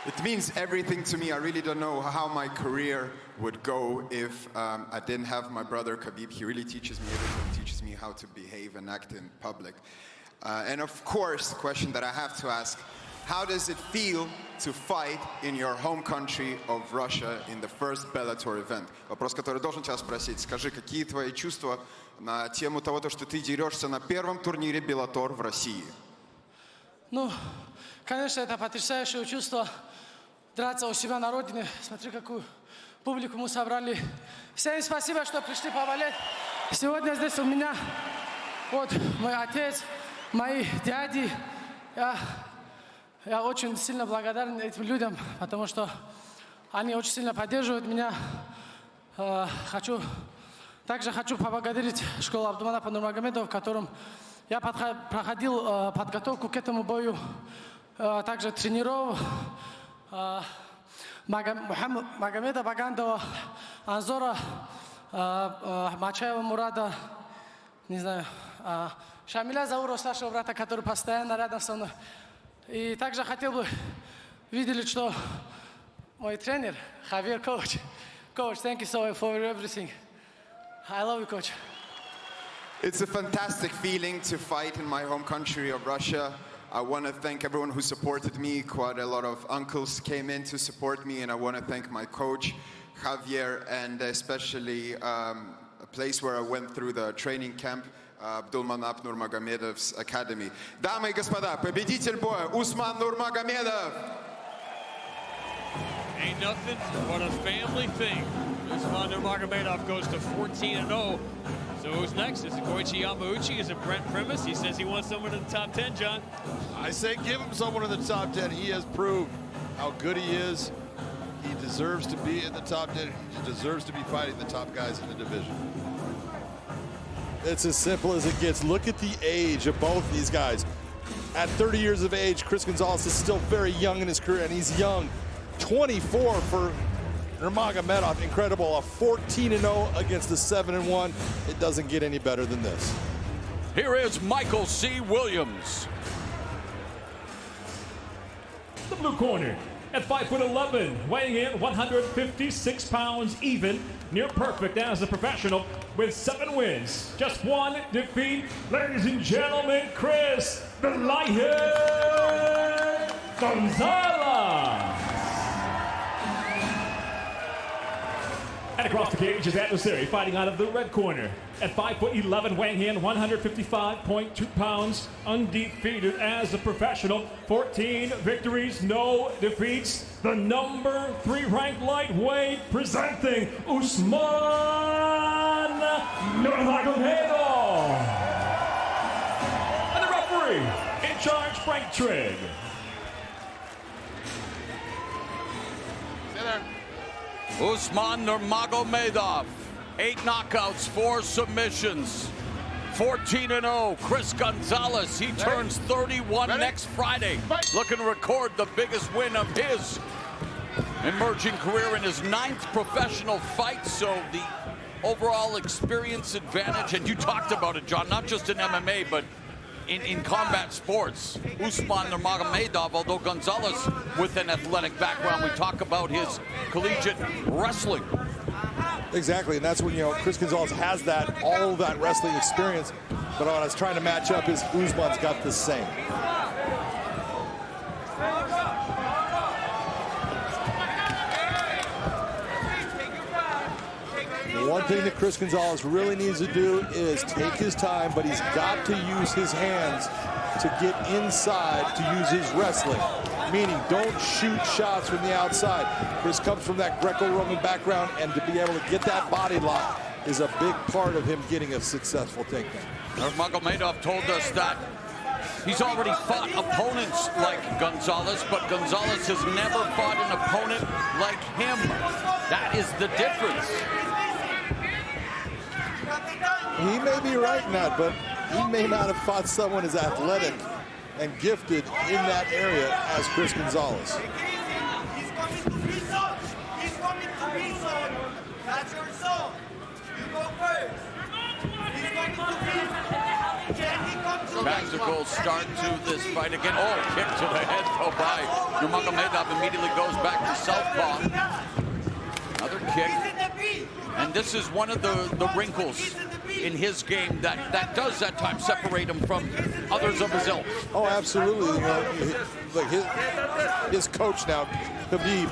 It means everything to me. I really don't know how my career would go if I didn't have my brother Khabib. He really teaches me everything. He teaches me how to behave and act in public. And of course, the question that I have to ask, how does it feel to fight in your home country of Russia in the first Bellator event? Вопрос, который должен тебя спросить. Скажи, какие твои чувства на тему того, что ты дерешься на первом турнире Bellator в России? Ну, конечно, это потрясающее чувство драться у себя на родине. Смотри, какую публику мы собрали. Всем спасибо, что пришли поболеть. Сегодня здесь у меня вот мой отец, мои дяди. Я очень сильно благодарен этим людям, потому что Они очень сильно поддерживают меня. Также хочу поблагодарить школу Усмана Нурмагомедова, в котором я проходил подготовку к этому бою. Также тренеров Магомеда Багандова, Анзора, Мачаева Мурада, не знаю, Шамиля Заурова, старшего брата, который постоянно рядом со мной. И также хотел бы видели, что мой тренер, Хавьер, coach, thank you so much for everything. I love you, coach. It's a fantastic feeling to fight in my home country of Russia. I want to thank everyone who supported me. Quite a lot of uncles came in to support me, and I want to thank my coach, Javier, and especially a place where I went through the training camp, Abdulmanap Nurmagomedov's academy. Дамы и господа, победитель боя Усман Нурмагомедов. Ain't nothing but a family thing. Usman Nurmagomedov goes to 14-0. So who's next? Is it Koichi Yamauchi? Is it Brent Primus? He says he wants someone in the top 10, John. I say give him someone in the top 10. He has proved how good he is. He deserves to be in the top 10. He deserves to be fighting the top guys in the division. It's as simple as it gets. Look at the age of both these guys. At 30 years of age, Chris Gonzalez is still very young in his career, and he's young. 24 for Nurmagomedov, incredible. A 14-0 against a 7-1. It doesn't get any better than this. Here is Michael C. Williams. The blue corner at 5'11", weighing in 156 pounds even, near perfect as a professional with 7 wins, just 1 defeat. Ladies and gentlemen, Chris "The Lion" Gonzalez. And across the cage, his adversary fighting out of the red corner at 5'11", weighing in 155.2 pounds, undefeated as a professional, 14 victories, no defeats. The number 3 ranked lightweight presenting Usman Nurmagomedov. And the referee in charge, Frank Trigg. Usman Nurmagomedov, 8 knockouts, 4 submissions, 14-0. Chris Gonzalez, he turns 31 next Friday, looking to record the biggest win of his emerging career in his 9th professional fight. So the overall experience advantage, and you talked about it, John, not just in MMA, but in combat sports. Usman Nurmagomedov, although Gonzalez with an athletic background, we talk about his collegiate wrestling. Exactly, and that's when, Chris Gonzalez has all of that wrestling experience, but what I was trying to match up is Usman's got the same. One thing that Chris Gonzalez really needs to do is take his time, but he's got to use his hands to get inside, to use his wrestling. Meaning, don't shoot shots from the outside. Chris comes from that Greco-Roman background, and to be able to get that body lock is a big part of him getting a successful takedown. Nurmagomedov told us that he's already fought opponents like Gonzalez, but Gonzalez has never fought an opponent like him. That is the difference. He may be right in that, but he may not have fought someone as athletic and gifted in that area as Chris Gonzalez. He's coming to free zone. He's coming to free zone. That's your zone. You go first. He's coming to free zone. Can he come to Magical start to this fight again. Oh, kick to the head though by Nurmagomedov, immediately goes back to southpaw. Another kick. And this is one of the wrinkles in his game that does at times separate him from others of his ilk. Oh, absolutely. Like his coach now, Khabib,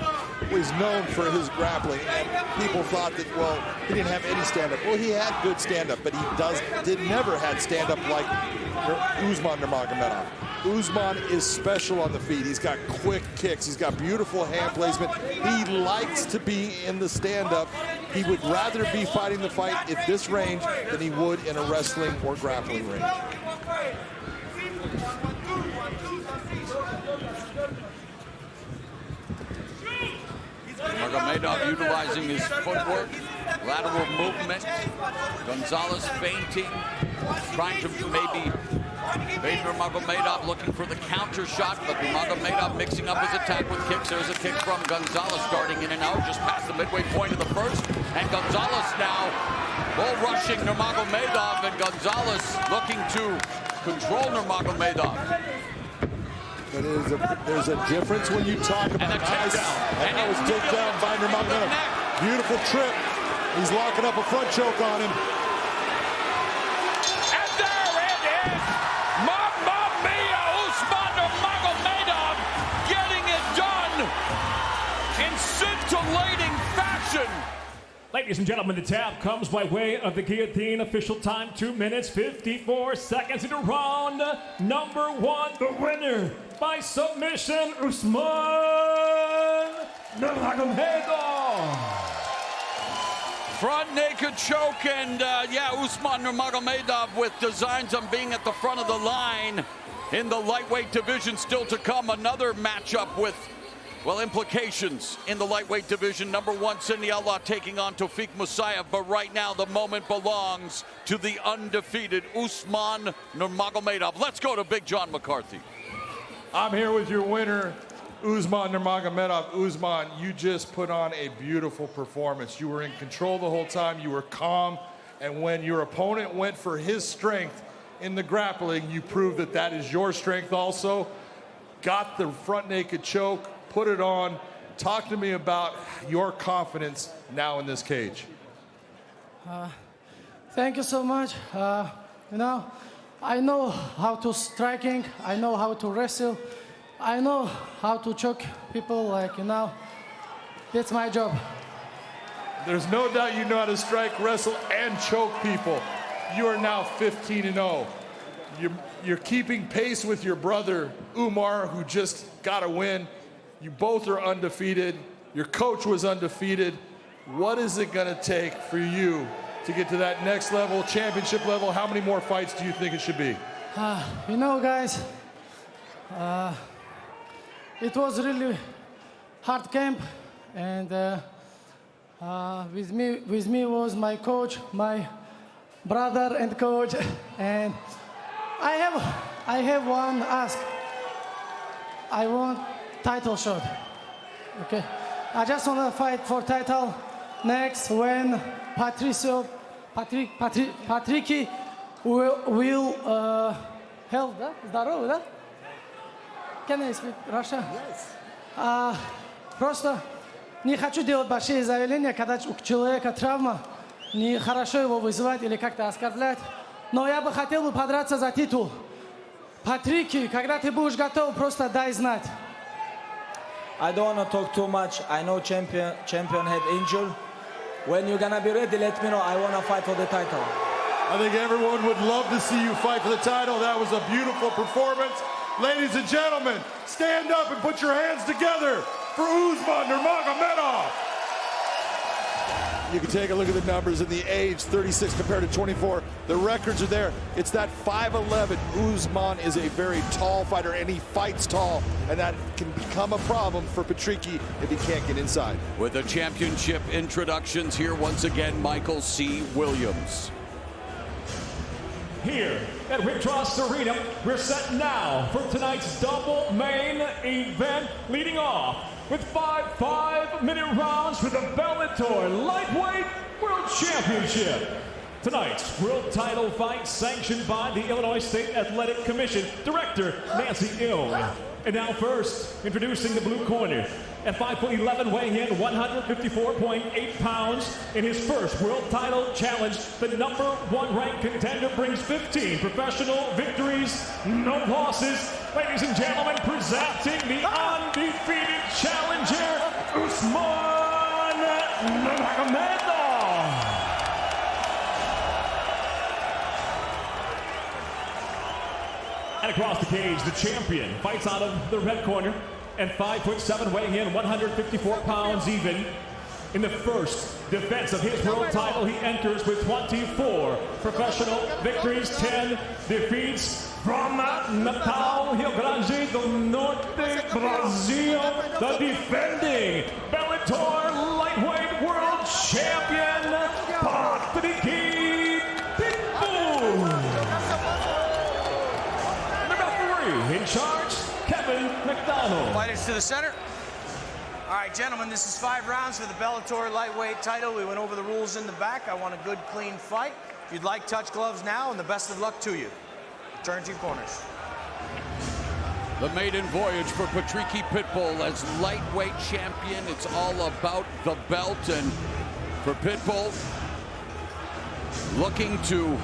was known for his grappling, and people thought that, well, he didn't have any stand-up. Well, he had good stand-up, but he never had stand-up like Usman Nurmagomedov. Usman is special on the feet. He's got quick kicks. He's got beautiful hand placement. He likes to be in the stand-up. He would rather be fighting the fight at this range than he would in a wrestling or grappling range. Nurmagomedov utilizing his footwork, lateral movement. Gonzalez feinting, trying to maybe bait Nurmagomedov, looking for the counter shot, but Nurmagomedov mixing up his attack with kicks. There's a kick from Gonzalez, starting in and out, just past the midway point of the first. And Gonzalez now bull rushing Nurmagomedov, and Gonzalez looking to control Nurmagomedov. But there's a difference when you talk about ice. And that was taken down by Nurmagomedov. Beautiful trip. He's locking up a front choke on him. And there it is! Mamma mia! Usman Nurmagomedov getting it done in scintillating fashion. Ladies and gentlemen, the tap comes by way of the guillotine. Official time, 2 minutes, 54 seconds into round number 1. The winner by submission, Usman Nurmagomedov. Front naked choke, and Usman Nurmagomedov with designs on being at the front of the line in the lightweight division. Still to come, another matchup with, well, implications in the lightweight division. Number 1, Sidney Outlaw taking on Tofik Musayev. But right now, the moment belongs to the undefeated Usman Nurmagomedov. Let's go to Big John McCarthy. I'm here with your winner, Usman Nurmagomedov. Usman, you just put on a beautiful performance. You were in control the whole time. You were calm. And when your opponent went for his strength in the grappling, you proved that that is your strength also. Got the front naked choke. Put it on. Talk to me about your confidence now in this cage. Thank you so much. I know how to striking. I know how to wrestle. I know how to choke people. That's my job. There's no doubt you know how to strike, wrestle, and choke people. You are now 15-0. You're keeping pace with your brother, Umar, who just got a win. You both are undefeated. Your coach was undefeated. What is it going to take for you to get to that next level, championship level? How many more fights do you think it should be? Guys, it was really hard camp, and with me was my coach, my brother and coach, and I have one ask. I want title shot. Okay, I just want to fight for title next when Patricky will help, да? Здорово, да? Can I speak Russian? Yes. Просто не хочу делать большие заявления, когда у человека травма, нехорошо его вызывать или как-то оскорблять. Но я бы хотел подраться за титул. Патрики, когда ты будешь готов, просто дай знать. I don't want to talk too much. I know champion had injured. When you're gonna be ready, let me know. I want to fight for the title. I think everyone would love to see you fight for the title. That was a beautiful performance. Ladies and gentlemen, stand up and put your hands together for Usman Nurmagomedov. You can take a look at the numbers in the age, 36 compared to 24. The records are there. It's that 5'11". Usman is a very tall fighter, and he fights tall, and that can become a problem for Patricky if he can't get inside. With the championship introductions here once again, Michael C. Williams. Here at Rick Ross Arena, we're set now for tonight's double main event, leading off with 5 5-minute rounds for the Bellator Lightweight World Championship. Tonight's world title fight sanctioned by the Illinois State Athletic Commission, Director Nancy Ilg. And now first, introducing the blue corner. At 5'11", weighing in 154.8 pounds in his first world title challenge, the #1 ranked contender brings 15 professional victories, no losses. Ladies and gentlemen, presenting the undefeated challenger, Usman Nurmagomedov. And across the cage, the champion fights out of the red corner. At 5'7", weighing in 154 pounds even. In the first defense of his world title, he enters with 24 professional victories, 10 defeats. From Natal, Rio Grande do Norte, Brazil, the defending Bellator to the center. All right, gentlemen, this is 5 rounds for the Bellator lightweight title. We went over the rules in the back. I want a good, clean fight. If you'd like, touch gloves now, and the best of luck to you. Turn to your corners. The maiden voyage for Patricky Pitbull as lightweight champion. It's all about the belt, and for Pitbull, looking to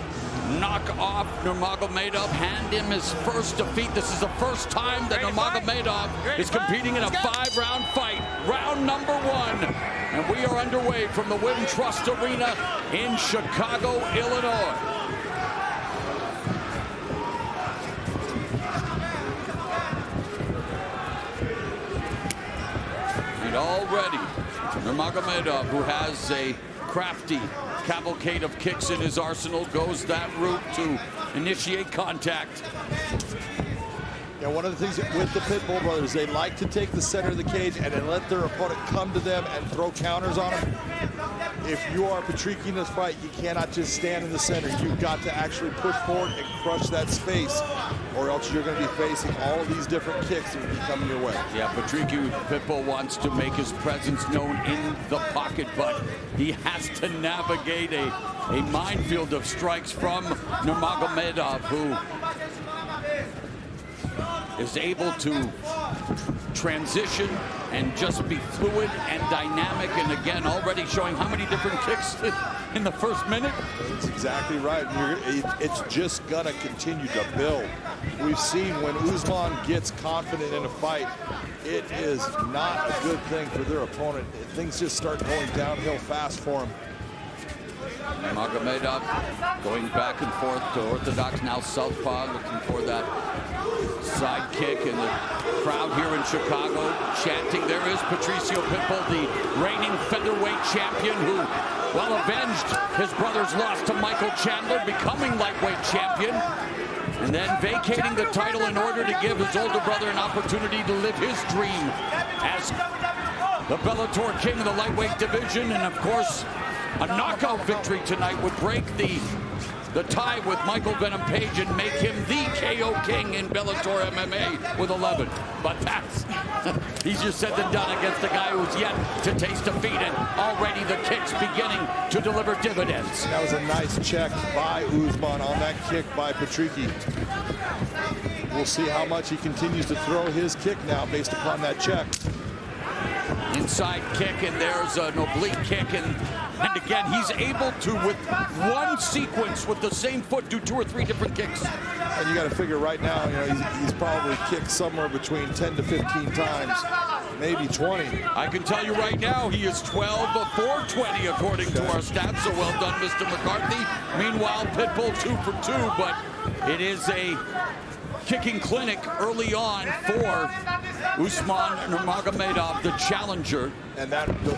knock off Nurmagomedov, hand him his first defeat. This is the first time that Nurmagomedov is competing in a 5-round fight. Round number 1. And we are underway from the Wynn Trust Arena in Chicago, Illinois. And already, Nurmagomedov, who has a crafty cavalcade of kicks in his arsenal, goes that route to initiate contact. Yeah, one of the things with the Pitbull brothers, they like to take the center of the cage and then let their opponent come to them and throw counters on them. If you are Patricky in this fight, you cannot just stand in the center. You've got to actually push forward and crush that space, or else you're going to be facing all of these different kicks that will be coming your way. Yeah, Patricky Pitbull wants to make his presence known in the pocket, but he has to navigate a minefield of strikes from Nurmagomedov, who is able to transition and just be fluid and dynamic, and again already showing how many different kicks in the first minute. That's exactly right. It's just gonna continue to build. We've seen when Usman gets confident in a fight, it is not a good thing for their opponent. Things just start going downhill fast for him. Nurmagomedov going back and forth to orthodox, now southpaw, looking for that side kick, and the crowd here in Chicago chanting. There is Patricio Pitbull, the reigning featherweight champion, who, well, avenged his brother's loss to Michael Chandler, becoming lightweight champion, and then vacating the title in order to give his older brother an opportunity to live his dream as the Bellator king of the lightweight division. And of course, a knockout victory tonight would break the tie with Michael Venom Page and make him the KO king in Bellator MMA with 11. But that's easier said than done against a guy who's yet to taste defeat, and already the kicks beginning to deliver dividends. That was a nice check by Usman on that kick by Patricky. We'll see how much he continues to throw his kick now based upon that check. Inside kick, and there's an oblique kick, and again, he's able to, with one sequence with the same foot, do 2 or 3 different kicks. And you got to figure right now, you know, he's probably kicked somewhere between 10 to 15 times, maybe 20. I can tell you right now, he is 12 of 420 according to our stats, so well done, Mr. McCarthy. Meanwhile, Pitbull 2 for 2, but it is a kicking clinic early on for Usman Nurmagomedov, the challenger. And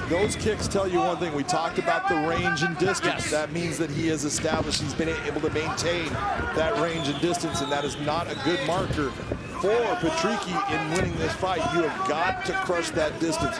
those kicks tell you one thing. We talked about the range and distance. Yes. That means that he has established, he's been able to maintain that range and distance, and that is not a good marker for Patricky in winning this fight. You have got to crush that distance.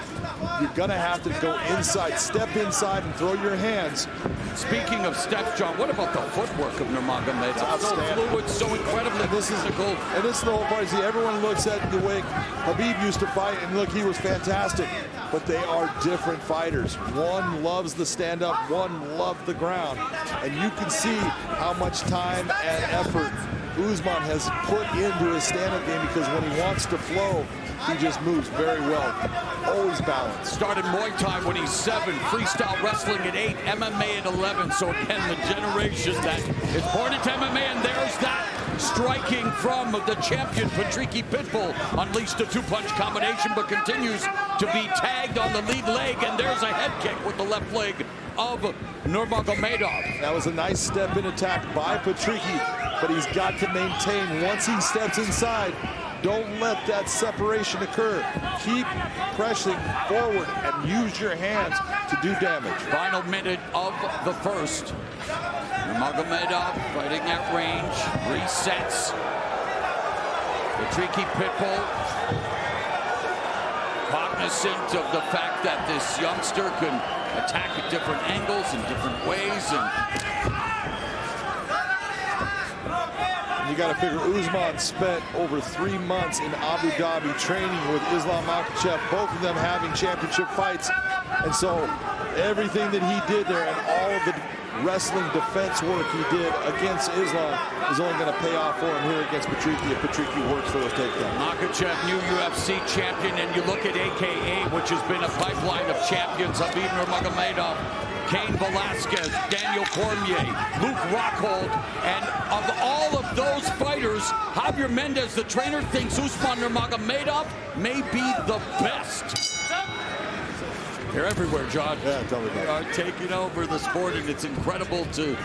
You're gonna have to go inside, step inside and throw your hands. Speaking of steps, John, what about the footwork of Nurmagomedov? So fluid, so incredibly physical. And this is the whole part. See, everyone looks at the way Habib used to fight, and look, he was fantastic. But they are different fighters. One loves the stand-up, one loved the ground. And you can see how much time and effort Usman has put into his stand-up game, because when he wants to flow, he just moves very well. Always balanced. Started Muay Thai when he's 7, freestyle wrestling at 8, MMA at 11. So again, the generation that is born into MMA, and there's that striking from the champion, Patricky Pitbull. Unleashed a 2-punch combination, but continues to be tagged on the lead leg, and there's a head kick with the left leg of Nurmagomedov. That was a nice step-in attack by Patricky, but he's got to maintain once he steps inside. Don't let that separation occur. Keep pressing forward and use your hands to do damage. Final minute of the first. Nurmagomedov fighting at range, resets. Patricky Pitbull, cognizant of the fact that this youngster can attack at different angles and different ways. And you got to figure Usman spent over 3 months in Abu Dhabi training with Islam Makhachev, both of them having championship fights. And so everything that he did there and all of the wrestling defense work he did against Islam is only going to pay off for him here against Patricky if Patricky works for those takedowns. Makhachev, new UFC champion, and you look at AKA, which has been a pipeline of champions, Habib Nurmagomedov, Cain Velasquez, Daniel Cormier, Luke Rockhold, and of all of those fighters, Javier Mendez, the trainer, thinks Usman Nurmagomedov may be the best. They're everywhere, John. Yeah, tell me about it. They are taking over the sport, and it's incredible to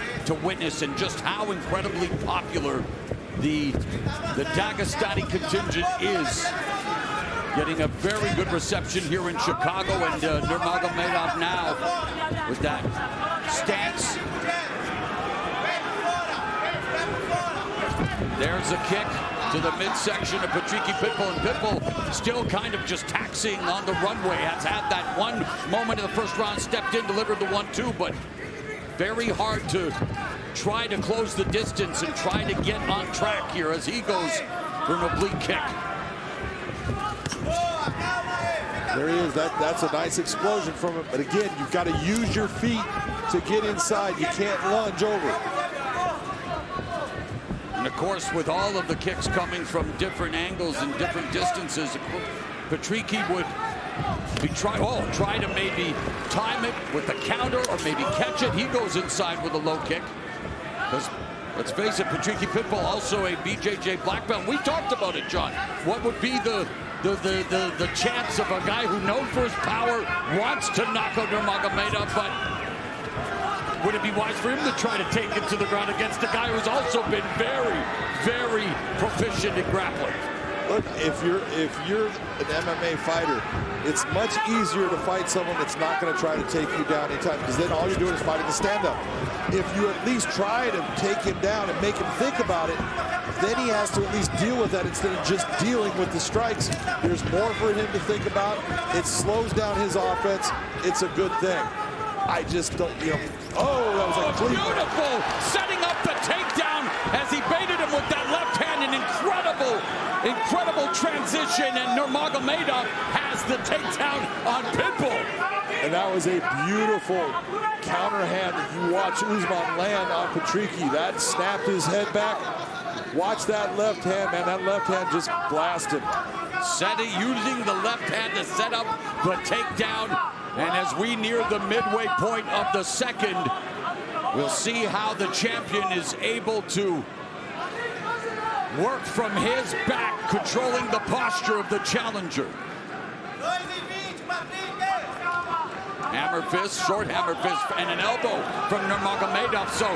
witness, and just how incredibly popular the Dagestani contingent is. Getting a very good reception here in Chicago, and Nurmagomedov now with that stance. There's a kick to the midsection of Patricky Pitbull, and Pitbull still kind of just taxiing on the runway. Has had that one moment in the first round, stepped in, delivered the 1-2, but very hard to try to close the distance and try to get on track here as he goes for an oblique kick. There he is. That's a nice explosion from him. But again, you've got to use your feet to get inside. You can't lunge over. And of course, with all of the kicks coming from different angles and different distances, Patricky would be try to maybe time it with the counter or maybe catch it. He goes inside with a low kick. Because let's face it, Patricky Pitbull, also a BJJ black belt. We talked about it, John. What would be the chance of a guy who, known for his power, wants to knock out Nurmagomedov, but would it be wise for him to try to take him to the ground against a guy who's also been very, very proficient in grappling? Look, if you're an MMA fighter, it's much easier to fight someone that's not going to try to take you down anytime, because then all you're doing is fighting the stand-up. If you at least try to take him down and make him think about it, then he has to at least deal with that instead of just dealing with the strikes. There's more for him to think about. It slows down his offense. It's a good thing. I just don't, oh, that was a beautiful setting up the takedown as he baited him with that left hand. An incredible transition, and Nurmagomedov has the takedown on Pitbull. And that was a beautiful counter hand. If you watch Usman land on Patricky, that snapped his head back. Watch that left hand, man. That left hand just blasted. Using the left hand to set up the takedown. And as we near the midway point of the second, we'll see how the champion is able to work from his back, controlling the posture of the challenger. Hammer fist, short hammer fist, and an elbow from Nurmagomedov. So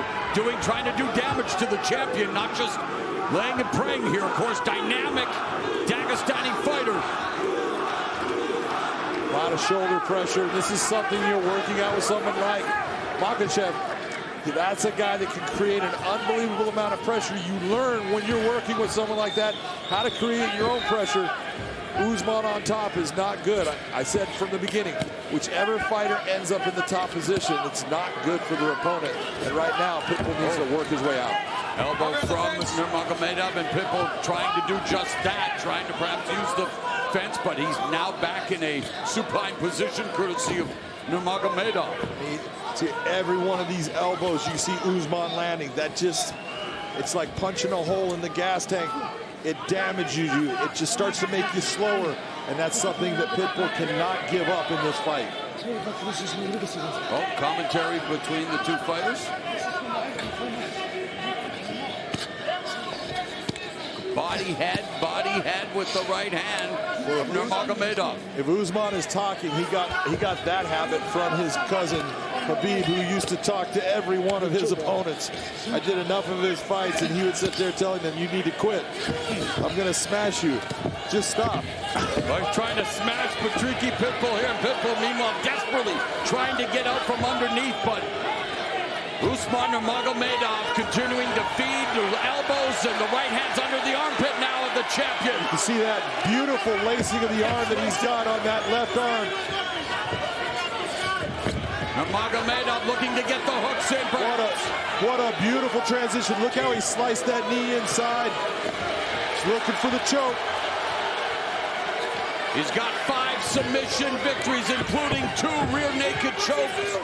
trying to do damage to the champion, not just laying and praying here. Of course, dynamic Dagestani fighter. A lot of shoulder pressure. This is something you're working out with someone like Makhachev. That's a guy that can create an unbelievable amount of pressure. You learn when you're working with someone like that how to create your own pressure. Usman on top is not good. I said from the beginning, whichever fighter ends up in the top position, it's not good for their opponent. And right now, Pitbull needs to work his way out. Elbow from Nurmagomedov, and Pitbull trying to do just that, trying to perhaps use the fence, but he's now back in a supine position courtesy of Nurmagomedov. See, every one of these elbows you see Usman landing, it's like punching a hole in the gas tank. It damages you. It just starts to make you slower, and that's something that Pitbull cannot give up in this fight. Oh, commentary between the two fighters. Body head with the right hand of Nurmagomedov. If Usman is talking, he got that habit from his cousin Habib, who used to talk to every one of his opponents. I did enough of his fights, and he would sit there telling them, "You need to quit. I'm going to smash you. Just stop." Well, he's trying to smash Patricky Pitbull here, and Pitbull, meanwhile, desperately trying to get out from underneath, but Usman Nurmagomedov continuing to feed the elbows, and the right hand's under the armpit now of the champion. You see that beautiful lacing of the arm that he's got on that left arm. Nurmagomedov looking to get the hooks in. What a beautiful transition. Look how he sliced that knee inside. He's looking for the choke. He's got 5 submission victories, including 2 rear naked chokes.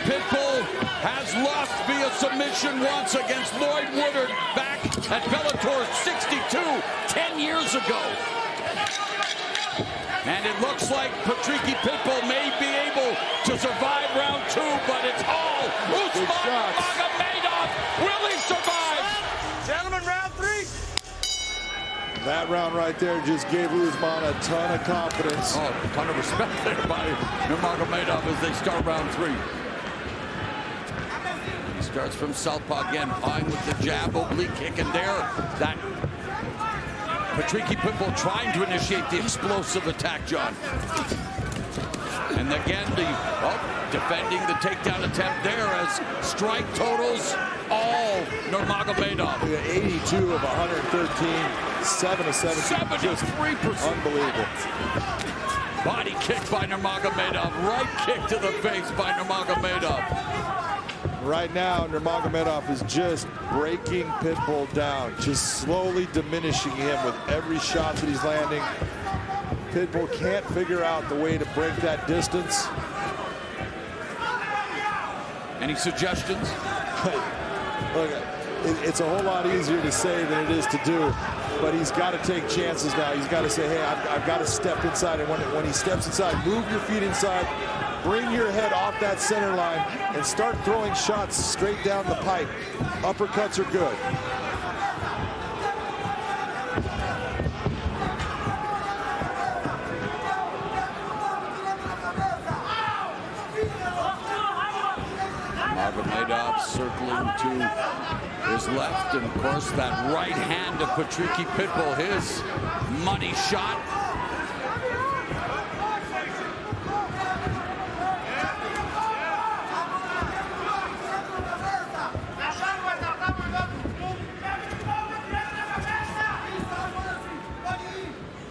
Pitbull has lost via submission once against Lloyd Woodard back at Bellator 62, 10 years ago. And it looks like Patricky Pitbull may be able to survive round 2, but it's all Usman Nurmagomedov. Will he survive? Gentlemen, round 3. That round right there just gave Usman a ton of confidence. Oh, a ton of respect there by Nurmagomedov as they start round 3. He starts from southpaw again, eyeing with the jab, oblique kick, and there, that Patricky Pitbull trying to initiate the explosive attack, John. And again, defending the takedown attempt there as strike totals all Nurmagomedov. 82 of 113, 7 of 17. 73%. Unbelievable. Body kick by Nurmagomedov. Right kick to the face by Nurmagomedov. Right now, Nurmagomedov is just breaking Pitbull down, just slowly diminishing him with every shot that he's landing. Pitbull can't figure out the way to break that distance. Any suggestions? Look, it's a whole lot easier to say than it is to do, but he's got to take chances now. He's got to say, hey, I've got to step inside, and when he steps inside, move your feet inside, bring your head off that center line, and start throwing shots straight down the pipe. Uppercuts are good. Nurmagomedov circling to his left, and of course that right hand of Patricky Pitbull, his money shot.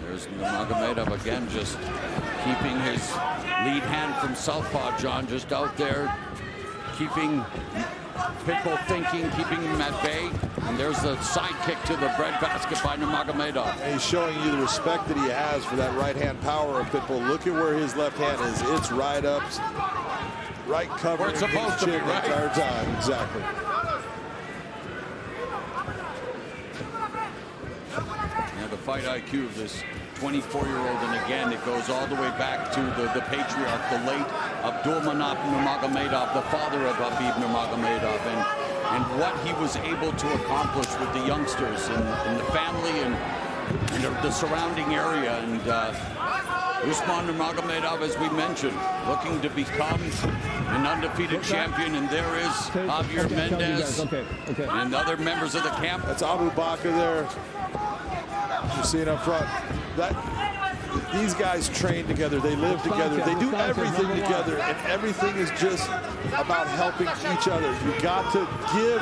There's Nurmagomedov again, just keeping his lead hand from southpaw, John, just out there, keeping Pitbull thinking, keeping him at bay. And there's the side kick to the breadbasket by Nurmagomedov. And he's showing you the respect that he has for that right-hand power of Pitbull. Look at where his left hand is. It's right up, right cover. Where it's supposed to be, right? The entire time, exactly. Yeah, the fight IQ of this 24-year-old, and again, it goes all the way back to the patriarch, the late Abdulmanap Nurmagomedov, the father of Habib Nurmagomedov, and what he was able to accomplish with the youngsters and the family and the surrounding area. And Usman Nurmagomedov, as we mentioned, looking to become an undefeated champion, and there is Javier Mendez and other members of the camp. That's Abu Bakr there. You see it up front. These guys train together. They live together. They do everything together, and everything is just about helping each other. You got to give,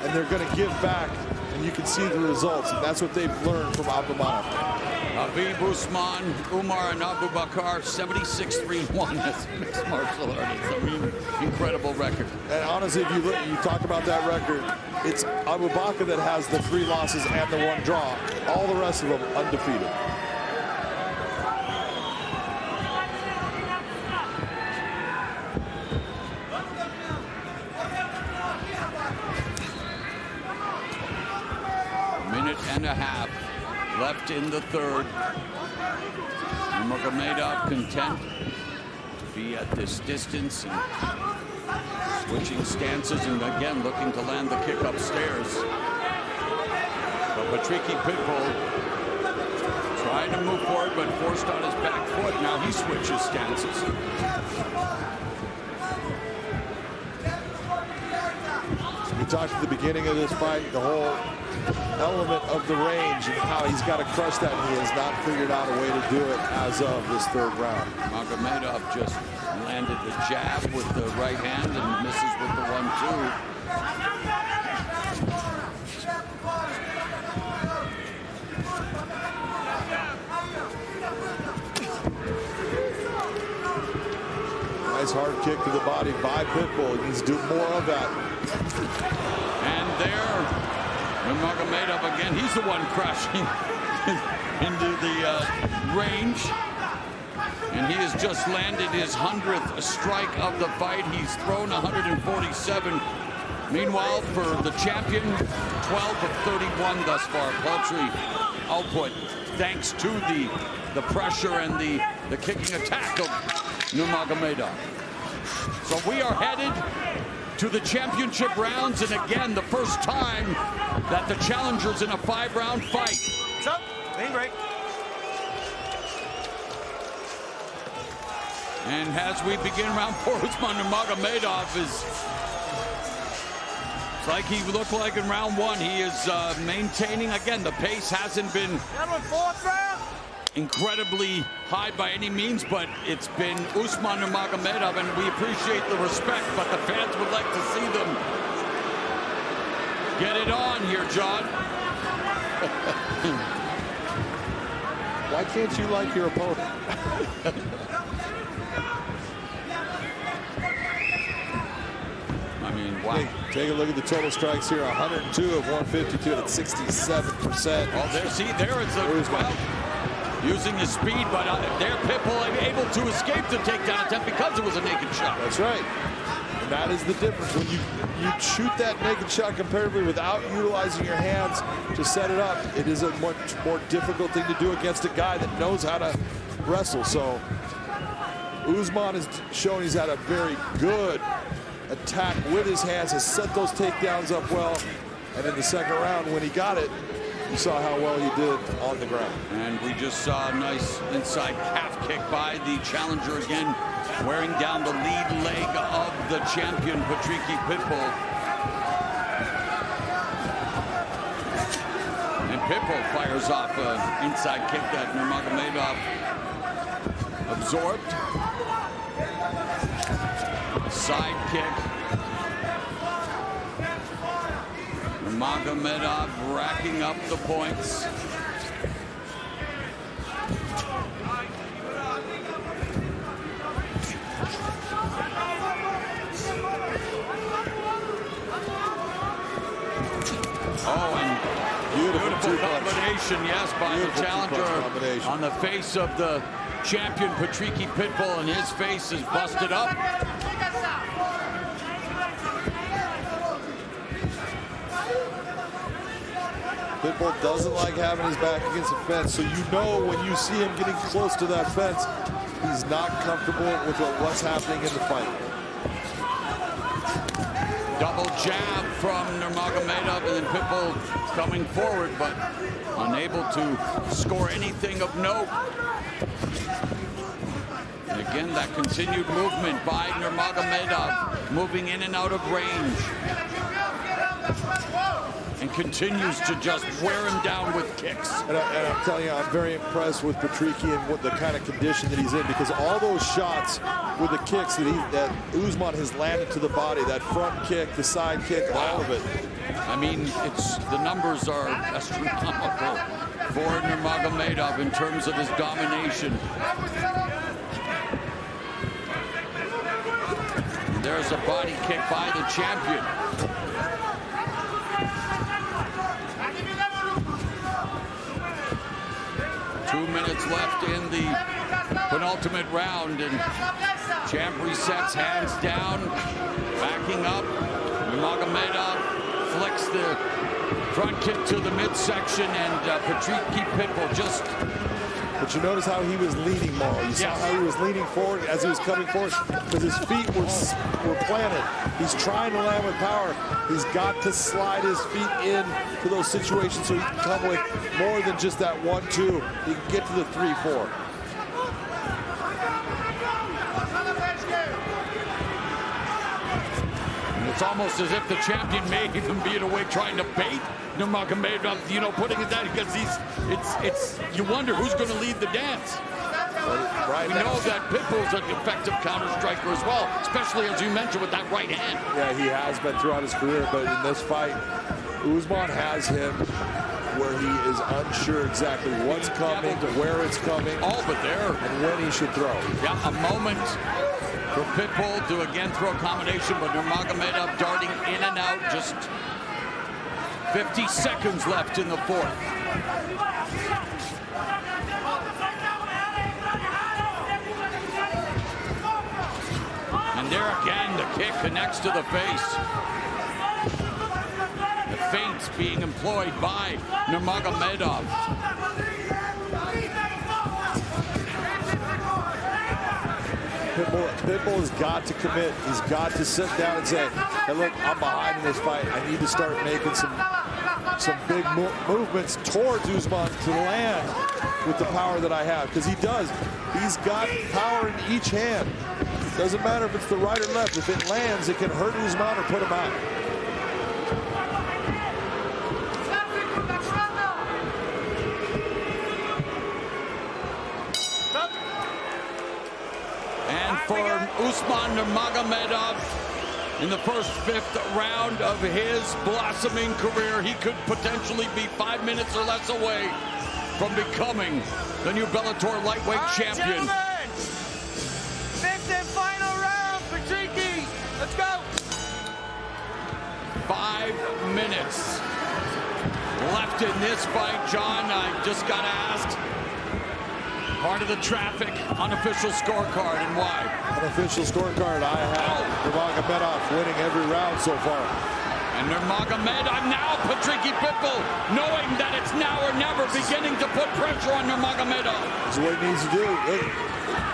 and they're going to give back, and you can see the results. And that's what they've learned from Abdulmanap. Habib, Usman, Umar, and Abu Bakr, 76-3-1 as mixed martial artists. I mean, incredible record. And honestly, if you talk about that record, it's Abu Bakr that has the 3 losses and the 1 draw. All the rest of them undefeated. Minute and a half left in the third. Nurmagomedov content to be at this distance and switching stances, and again looking to land the kick upstairs. But Patricky Pitbull trying to move forward, but forced on his back foot. Now he switches stances. We talked at the beginning of this fight, the whole element of the range and how he's got to crush that, and he has not figured out a way to do it as of this third round. Nurmagomedov just landed the jab with the right hand and misses with the 1-2. Nice Nice hard kick to the body by Pitbull. He needs to do more of that. And there, Nurmagomedov again. He's the one crashing into the range. And he has just landed his 100th strike of the fight. He's thrown 147. Meanwhile, for the champion, 12 of 31 thus far. Paltry output thanks to the pressure and the kicking attack of Nurmagomedov. So we are headed to the championship rounds, and again, the first time that the challenger's in a 5-round fight. What's up? Clean break. And as we begin round 4, Usman Nurmagomedov is like he looked like in round 1. He is maintaining, again, the pace hasn't been incredibly high by any means, but it's been Usman Nurmagomedov, and we appreciate the respect, but the fans would like to see them get it on here, John. Why can't you like your opponent? I mean, wow. Take a look at the total strikes here. 102 of 152 at 67%. Oh, there, see, there it's a, well, using his speed, but there Pitbull able to escape the takedown attempt because it was a naked shot. That's right. And that is the difference. When you shoot that naked shot comparatively without utilizing your hands to set it up, it is a much more difficult thing to do against a guy that knows how to wrestle. So Usman has shown he's had a very good attack with his hands, has set those takedowns up well, and in the second round when he got it, you saw how well he did on the ground. And we just saw a nice inside calf kick by the challenger again, wearing down the lead leg of the champion, Patricky Pitbull. And Pitbull fires off an inside kick that Nurmagomedov absorbed. Side kick. Nurmagomedov racking up the points. Oh, and beautiful combination, yes, by the challenger on the face of the champion, Patricky Pitbull, and his face is busted up. Pitbull doesn't like having his back against the fence, so you know when you see him getting close to that fence, he's not comfortable with what's happening in the fight. Double jab from Nurmagomedov, and then Pitbull coming forward, but unable to score anything of note. And again, that continued movement by Nurmagomedov, moving in and out of range. And continues to just wear him down with kicks. And I'm telling you, I'm very impressed with Patricky and what the kind of condition that he's in, because all those shots with the kicks that Usman has landed to the body, that front kick, the side kick, all of it. I mean, the numbers are astronomical for Nurmagomedov in terms of his domination. And there's a body kick by the champion. 2 minutes left in the penultimate round, and champ resets, hands down, backing up. Nurmagomedov flicks the front kick to the midsection, and Patricky Pitbull just... But you notice how he was leaning, Mauro. You saw how he was leaning forward as he was coming forward, because his feet were planted. He's trying to land with power. He's got to slide his feet in to those situations so he can come with more than just that 1-2. He can get to the 3-4. It's almost as if the champion may even be in a way trying to bait Nurmagomedov, you know, putting it down, because you wonder who's going to lead the dance. We know that Pitbull's an effective counter striker as well, especially as you mentioned with that right hand. Yeah, he has been throughout his career, but in this fight, Usman has him where he is unsure exactly what's coming, where it's coming, but there, and when he should throw. Yeah, a moment for Pitbull to again throw a combination, but Nurmagomedov darting in and out. Just 50 seconds left in the fourth. And there again, the kick connects to the face. The feints being employed by Nurmagomedov. Pitbull has got to commit. He's got to sit down and say, hey, look, I'm behind in this fight. I need to start making some big movements towards Usman to land with the power that I have. Because he does. He's got power in each hand. Doesn't matter if it's the right or left. If it lands, it can hurt Usman or put him out. And for Usman Nurmagomedov, in the first fifth round of his blossoming career, he could potentially be 5 minutes or less away from becoming the new Bellator lightweight champion. Gentlemen, fifth and final round, Patricky. Let's go. 5 minutes left in this fight, John. I just got asked. Part of the traffic, unofficial scorecard, and why? Unofficial scorecard, I have Nurmagomedov winning every round so far. And Nurmagomedov now, Patricky Pitbull, knowing that it's now or never, beginning to put pressure on Nurmagomedov. That's what he needs to do.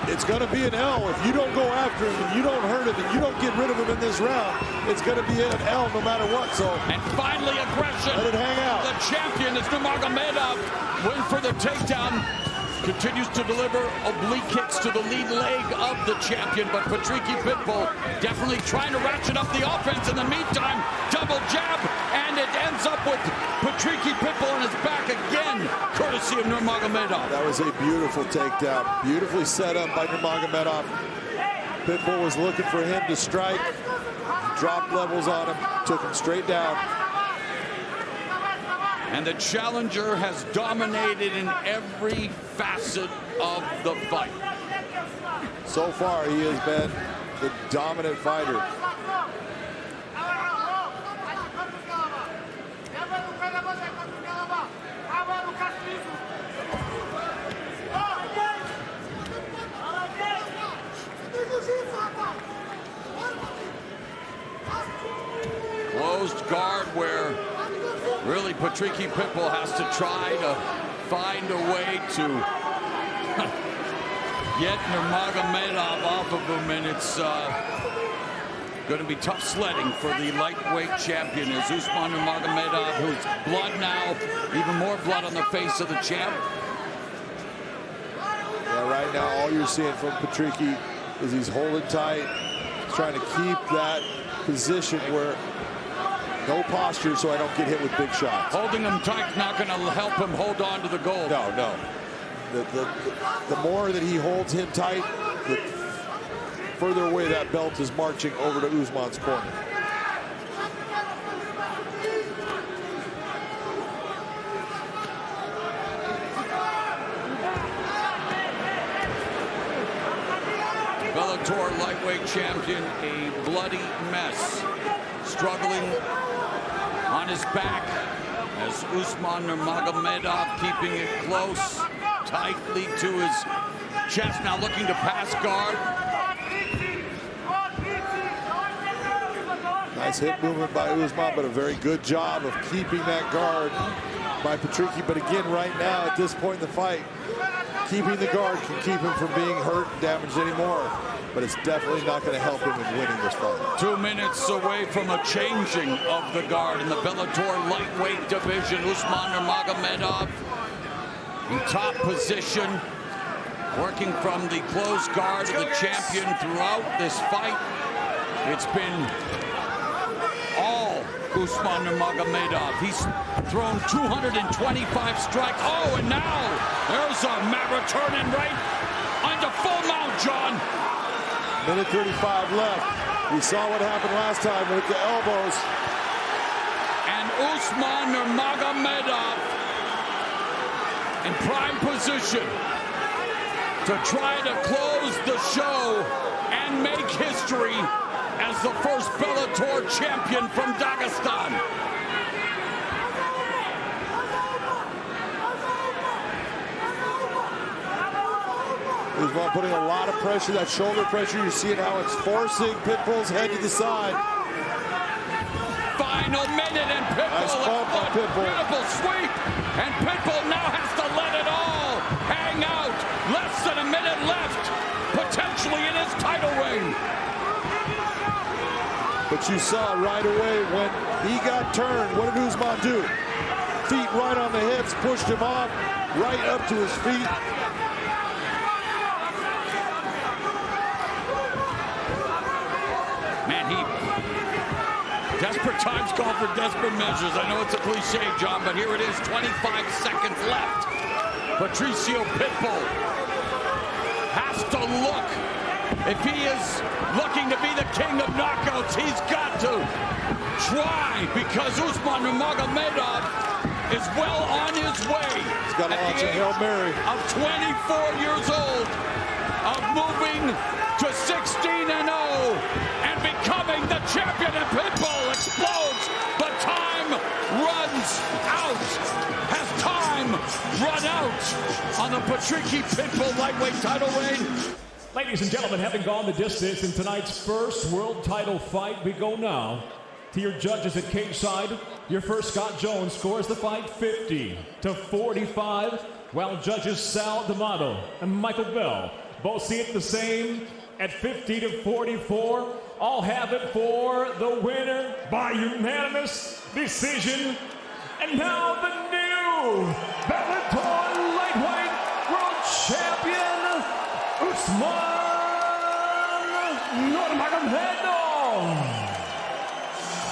It's going to be an L. If you don't go after him and you don't hurt him and you don't get rid of him in this round, it's going to be an L no matter what. So. And finally, aggression. Let it hang out. The champion is Nurmagomedov. Win for the takedown. Continues to deliver oblique kicks to the lead leg of the champion, but Patricky Pitbull definitely trying to ratchet up the offense. In the meantime, double jab, and it ends up with Patricky Pitbull on his back again, courtesy of Nurmagomedov. That was a beautiful takedown, beautifully set up by Nurmagomedov. Pitbull was looking for him to strike, dropped levels on him, took him straight down. And the challenger has dominated in every facet of the fight. So far, he has been the dominant fighter. Closed guard where really Patricky Pitbull has to try to find a way to get Nurmagomedov off of him, and it's going to be tough sledding for the lightweight champion as Usman Nurmagomedov, who's blood now, even more blood on the face of the champ. Yeah, right now all you're seeing from Patricky is he's holding tight, trying to keep that position where no posture so I don't get hit with big shots. Holding him tight not going to help him hold on to the goal. No. The more that he holds him tight, the further away that belt is marching over to Usman's corner. Bellator lightweight champion, a bloody mess. Struggling on his back as Usman Nurmagomedov keeping it close, tightly to his chest, now looking to pass guard. Nice hip movement by Usman, but a very good job of keeping that guard by Patricky. But again, right now, at this point in the fight, keeping the guard can keep him from being hurt and damaged anymore. But it's definitely not going to help him in winning this fight. 2 minutes away from a changing of the guard in the Bellator lightweight division. Usman Nurmagomedov in top position, working from the closed guard of the champion throughout this fight. It's been all Usman Nurmagomedov. He's thrown 225 strikes. Oh, and now there's a return and right onto full mount, John. Minute 35 left. We saw what happened last time with the elbows. And Usman Nurmagomedov in prime position to try to close the show and make history as the first Bellator champion from Dagestan. Usman putting a lot of pressure, that shoulder pressure. You see it how it's forcing Pitbull's head to the side. Final minute and Pitbull. Nice bump by Pitbull. Beautiful sweep. And Pitbull now has to let it all hang out. Less than a minute left, potentially in his title reign. But you saw right away when he got turned, what did Usman do? Feet right on the hips, pushed him off, right up to his feet. Desperate times call for desperate measures. I know it's a cliche, John, but here it is, 25 seconds left. Patricky Pitbull has to look. If he is looking to be the king of knockouts, he's got to try, because Usman Nurmagomedov is well on his way. He's got to launch a Hail Mary. Of 24 years old, of moving to 16-0 and becoming the champion. And Pitbull explodes, but time runs out. Has time run out on the Patricky Pitbull lightweight title reign? Ladies and gentlemen, having gone the distance in tonight's first world title fight, we go now to your judges at cage side. Your first, Scott Jones, scores the fight 50-45, while judges Sal D'Amato and Michael Bell both see it the same at 50-44. All have it for the winner by unanimous decision. And now the new Bellator lightweight world champion, Usman Nurmagomedov.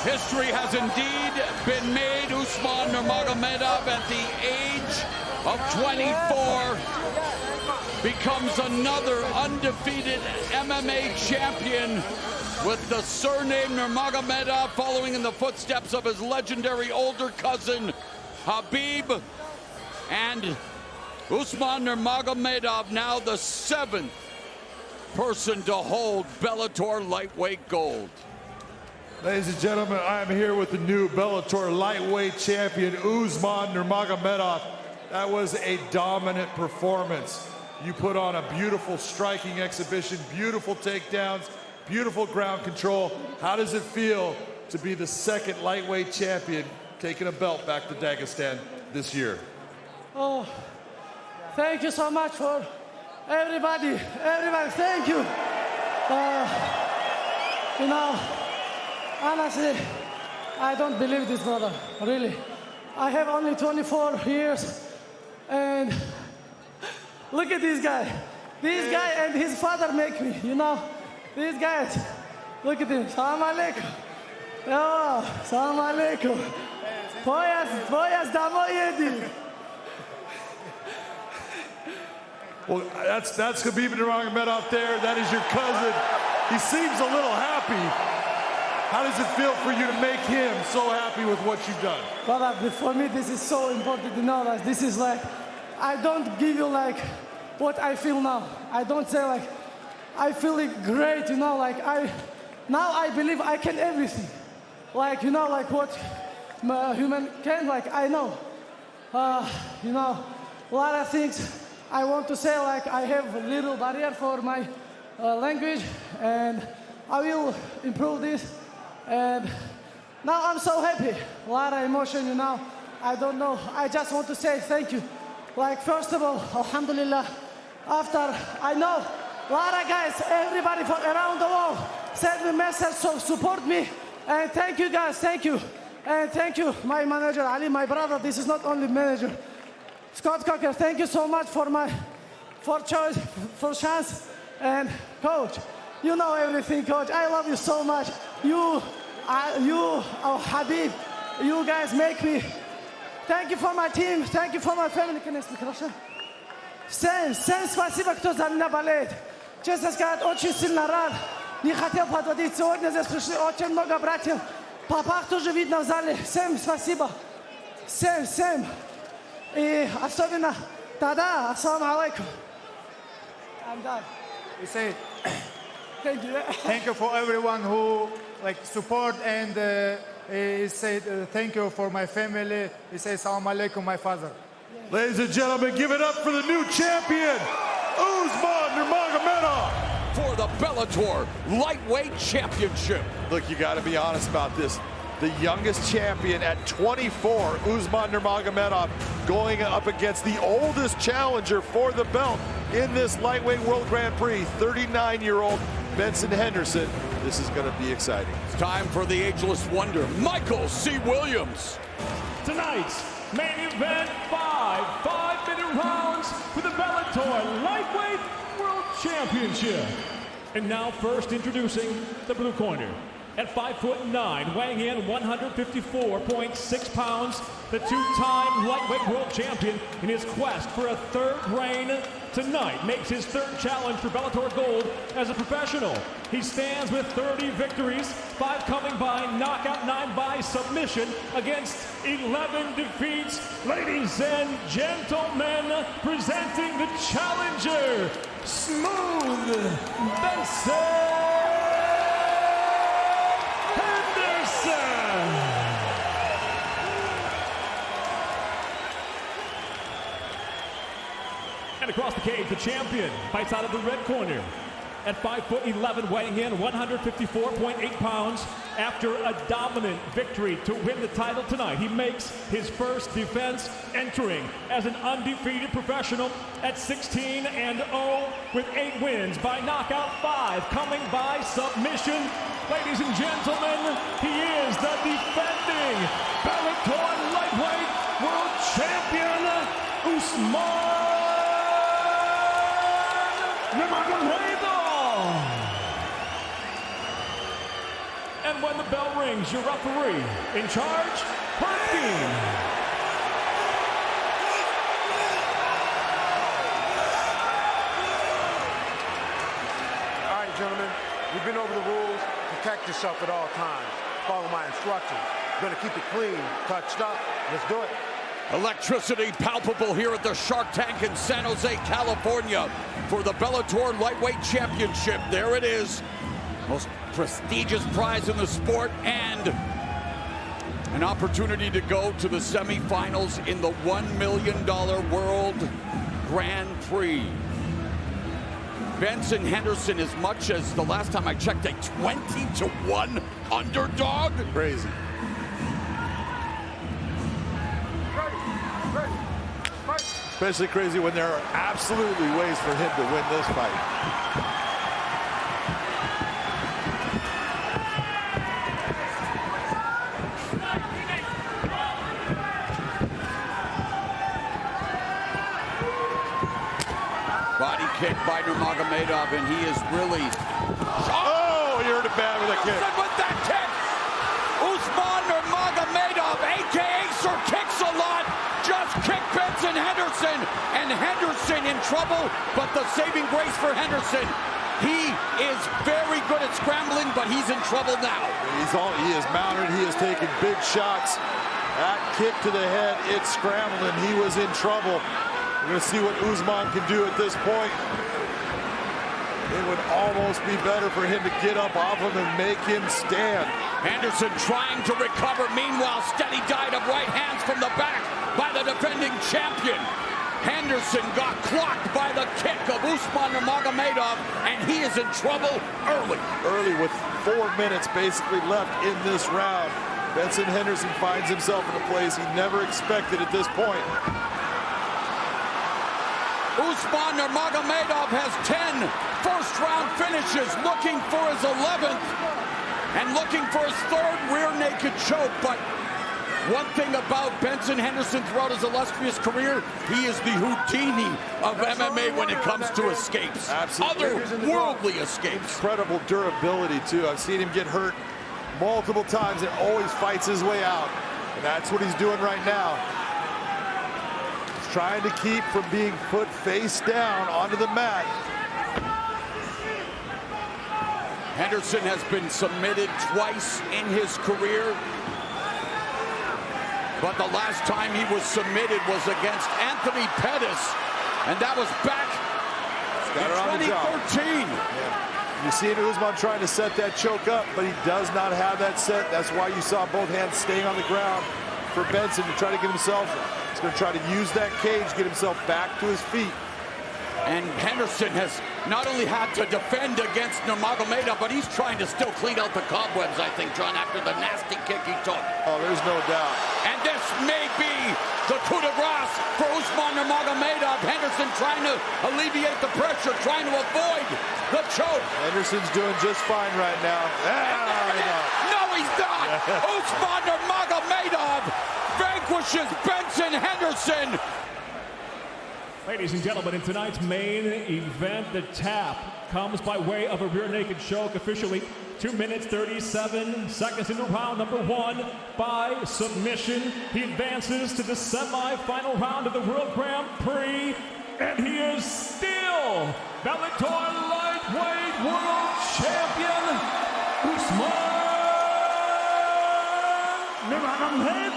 History has indeed been made. Usman Nurmagomedov at the age of 24 becomes another undefeated MMA champion with the surname Nurmagomedov, following in the footsteps of his legendary older cousin Khabib. And Usman Nurmagomedov now the 7th person to hold Bellator lightweight gold. Ladies and gentlemen, I am here with the new Bellator lightweight champion, Usman Nurmagomedov. That was a dominant performance. You put on a beautiful striking exhibition, beautiful takedowns, beautiful ground control. How does it feel to be the 2nd lightweight champion, taking a belt back to Dagestan this year? Oh, thank you so much for everybody, thank you. You know, honestly, I don't believe this, brother, really. I have only 24 years, and look at this guy. This guy and his father make me, you know. These guys, look at him. Salam alaikum. Oh, salam alaikum. Pojas damo jedi. Well, that's Khabib Nurmagomedov there. That is your cousin. He seems a little happy. How does it feel for you to make him so happy with what you've done? Brother, for me, this is so important to know that this is like, I don't give you like what I feel now. I don't say like, I feel it great, you know, like now I believe I can everything. Like, you know, like what human can, like I know. You know, a lot of things I want to say, like I have a little barrier for my language, and I will improve this. And now I'm so happy, a lot of emotion, you know. I don't know, I just want to say thank you. Like, first of all, alhamdulillah, after I know a lot of guys, everybody from around the world send me message, so support me. And thank you guys, thank you. And thank you, my manager, Ali, my brother. This is not only manager. Scott Coker, thank you so much for choice, for chance. And coach, you know everything, coach. I love you so much. You, Khabib, you guys make me. Thank you for my team, thank you for my family. Всем спасибо, кто за меня болеет. Честно сказать, очень сильно рад. Не хотел подводить. Сегодня здесь пришли очень много братьев. Папах тоже видно в зале. Всем спасибо. Всем. И особенно Tada, assalamu alaikum. I'm done. We say Thank you. thank you for everyone who support, and he said thank you for my family. He says salam alaikum, my father. Ladies and gentlemen, give it up for the new champion, Usman Nurmagomedov. For the Bellator Lightweight Championship. Look, you got to be honest about this. The youngest champion at 24, Usman Nurmagomedov, going up against the oldest challenger for the belt in this lightweight World Grand Prix, 39-year-old Benson Henderson. This is going to be exciting. It's time for the ageless wonder, Michael C. Williams. Tonight's main event, 5-minute rounds for the Bellator Lightweight World Championship. And now first introducing the blue corner. At 5'9", weighing in 154.6 pounds, the two-time lightweight world champion in his quest for a third reign tonight makes his third challenge for Bellator Gold as a professional. He stands with 30 victories, 5 coming by knockout, 9 by submission, against 11 defeats. Ladies and gentlemen, presenting the challenger, Smooth Benson Henderson. And across the cage, the champion fights out of the red corner. At 5'11", weighing in 154.8 pounds. After a dominant victory to win the title tonight, he makes his first defense, entering as an undefeated professional at 16-0 with 8 wins by knockout, 5 coming by submission. Ladies and gentlemen, he is the defending Bellator Lightweight World Champion, Usman Nurmagomedov. And when the bell rings, your referee in charge, Patrick. All right, gentlemen, we've been over the rules. Protect yourself at all times. Follow my instructions. Gonna keep it clean, touched up. Let's do it. Electricity palpable here at the Shark Tank in San Jose, California for the Bellator Lightweight Championship. There it is. Most prestigious prize in the sport and an opportunity to go to the semifinals in the $1 million World Grand Prix. Benson Henderson, as much as the last time I checked, a 20-1 underdog. Crazy. Especially crazy when there are absolutely ways for him to win this fight. Body kick by Nurmagomedov, and he is really... Oh, you heard it bad with a kick. With that kick, Usman Nurmagomedov, a.k.a. Sir Kicks-A-Lot, just kicked Benson Henderson, and Henderson in trouble, but the saving grace for Henderson, he is very good at scrambling, but he's in trouble now. He is mounted, he is taking big shots. That kick to the head, it's scrambling, he was in trouble. We're gonna see what Usman can do at this point. It would almost be better for him to get up off him and make him stand. Henderson trying to recover. Meanwhile, steady diet of right hands from the back by the defending champion. Henderson got clocked by the kick of Usman Nurmagomedov, and he is in trouble early. Early with 4 minutes basically left in this round. Benson Henderson finds himself in a place he never expected at this point. Usman Nurmagomedov has 10 first-round finishes, looking for his 11th and looking for his 3rd rear naked choke. But one thing about Benson Henderson throughout his illustrious career, he is the Houdini of MMA when it comes to escapes. Absolutely. Otherworldly escapes. Incredible durability, too. I've seen him get hurt multiple times and always fights his way out. And that's what he's doing right now. Trying to keep from being put face down onto the mat. Henderson has been submitted twice in his career, but the last time he was submitted was against Anthony Pettis And that was back in 2013. You see Usman trying to set that choke up, but he does not have that set. That's why you saw both hands staying on the ground for Benson to try to get himself. He's going to try to use that cage, get himself back to his feet. And Henderson has not only had to defend against Nurmagomedov, but he's trying to still clean out the cobwebs, I think, John, after the nasty kick he took. Oh, there's no doubt. And this may be the coup de grace for Usman Nurmagomedov. Henderson trying to alleviate the pressure, trying to avoid the choke. Henderson's doing just fine right now. No, he's not. Usman Nurmagomedov vanquishes Benson Henderson. Ladies and gentlemen, in tonight's main event, the tap comes by way of a rear naked choke, officially 2 minutes 37 seconds into round number 1 by submission. He advances to the semi-final round of the World Grand Prix, and he is still Bellator lightweight world champion, Usman Nurmagomedov.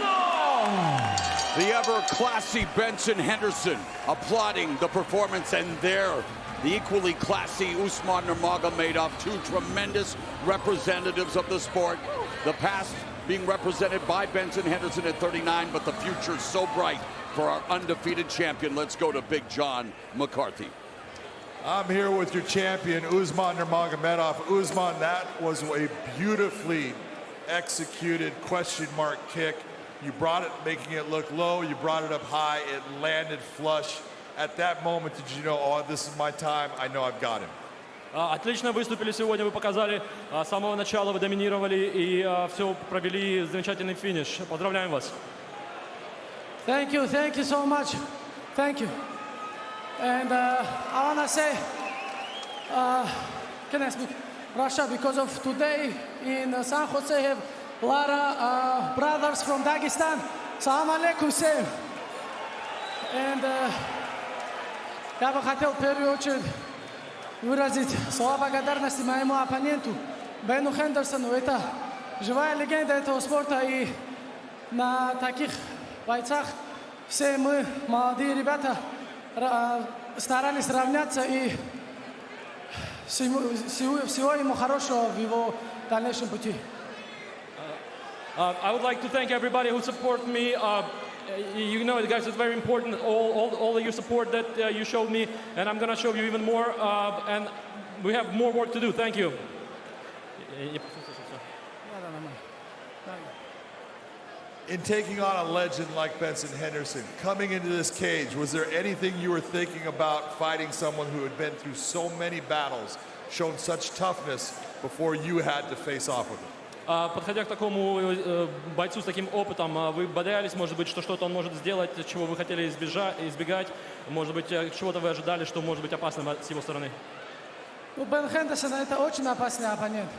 The ever-classy Benson Henderson applauding the performance, and there, the equally classy Usman Nurmagomedov, two tremendous representatives of the sport. The past being represented by Benson Henderson at 39, but the future so bright for our undefeated champion. Let's go to Big John McCarthy. I'm here with your champion, Usman Nurmagomedov. Usman, that was a beautifully executed question mark kick. You brought it, making it look low. You brought it up high. It landed flush. At that moment, did you know, oh, this is my time. I know I've got him. Отлично выступили сегодня. Вы показали, с самого начала вы доминировали и все провели замечательный финиш. Поздравляем вас. Thank you so much. Thank you. And I want to say, can I speak Russia? Because of today in San Jose, have a lot of brothers from Dagestan. Salam alaikum, say. And я бы хотел в первую очередь выразить слова благодарности моему оппоненту Бену Хендерсону. Это живая легенда этого спорта, и на таких бойцах все мы, молодые ребята, старались равняться, и всего ему хорошего в его дальнейшем пути. I would like to thank everybody who support me. You know, guys, it's very important, all of your support that you showed me, and I'm going to show you even more, and we have more work to do. Thank you. In taking on a legend like Benson Henderson, coming into this cage, was there anything you were thinking about fighting someone who had been through so many battles, shown such toughness before you had to face off with him? Подходя к такому бойцу с таким опытом, вы боялись, может быть, что что-то он может сделать, чего вы хотели избегать, может быть, чего-то вы ожидали, что может быть опасным с его стороны? Ну, Бен Хендерсон — это очень опасный оппонент.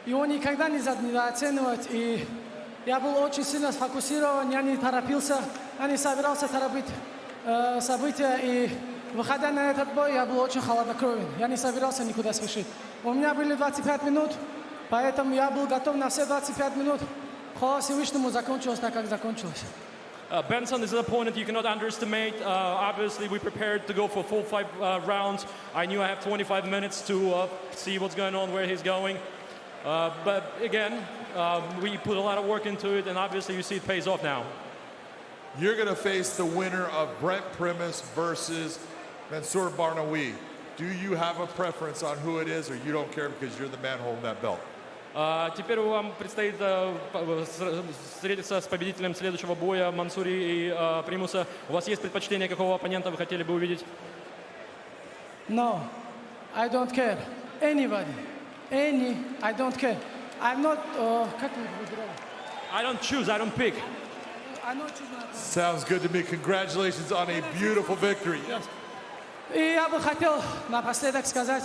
Его никогда нельзя недооценивать, и я был очень сильно сфокусирован, я не торопился, я не собирался торопить события, и выходя на этот бой, я был очень холоднокровен, я не собирался никуда спешить. У меня были 25 минут, поэтому я был готов на все 25 минут. Хвала Всевышнему, закончилось так, как закончилось. Benson is an opponent you cannot underestimate. Obviously, we prepared to go for full 5 rounds. I knew I have 25 minutes to see what's going on, where he's going. But again, we put a lot of work into it, and obviously you see it pays off now. You're going to face the winner of Brent Primus versus Mansour Barnaoui. Do you have a preference on who it is, or you don't care because you're the man holding that belt? Теперь вам предстоит встретиться с победителем следующего боя Мансури и Примуса. У вас есть предпочтение, какого оппонента вы хотели бы увидеть? No, I don't care. Anybody. I don't care. I'm not... I don't choose, I don't pick. Sounds good to me. Congratulations on a beautiful victory. Yes. И я бы хотел напоследок сказать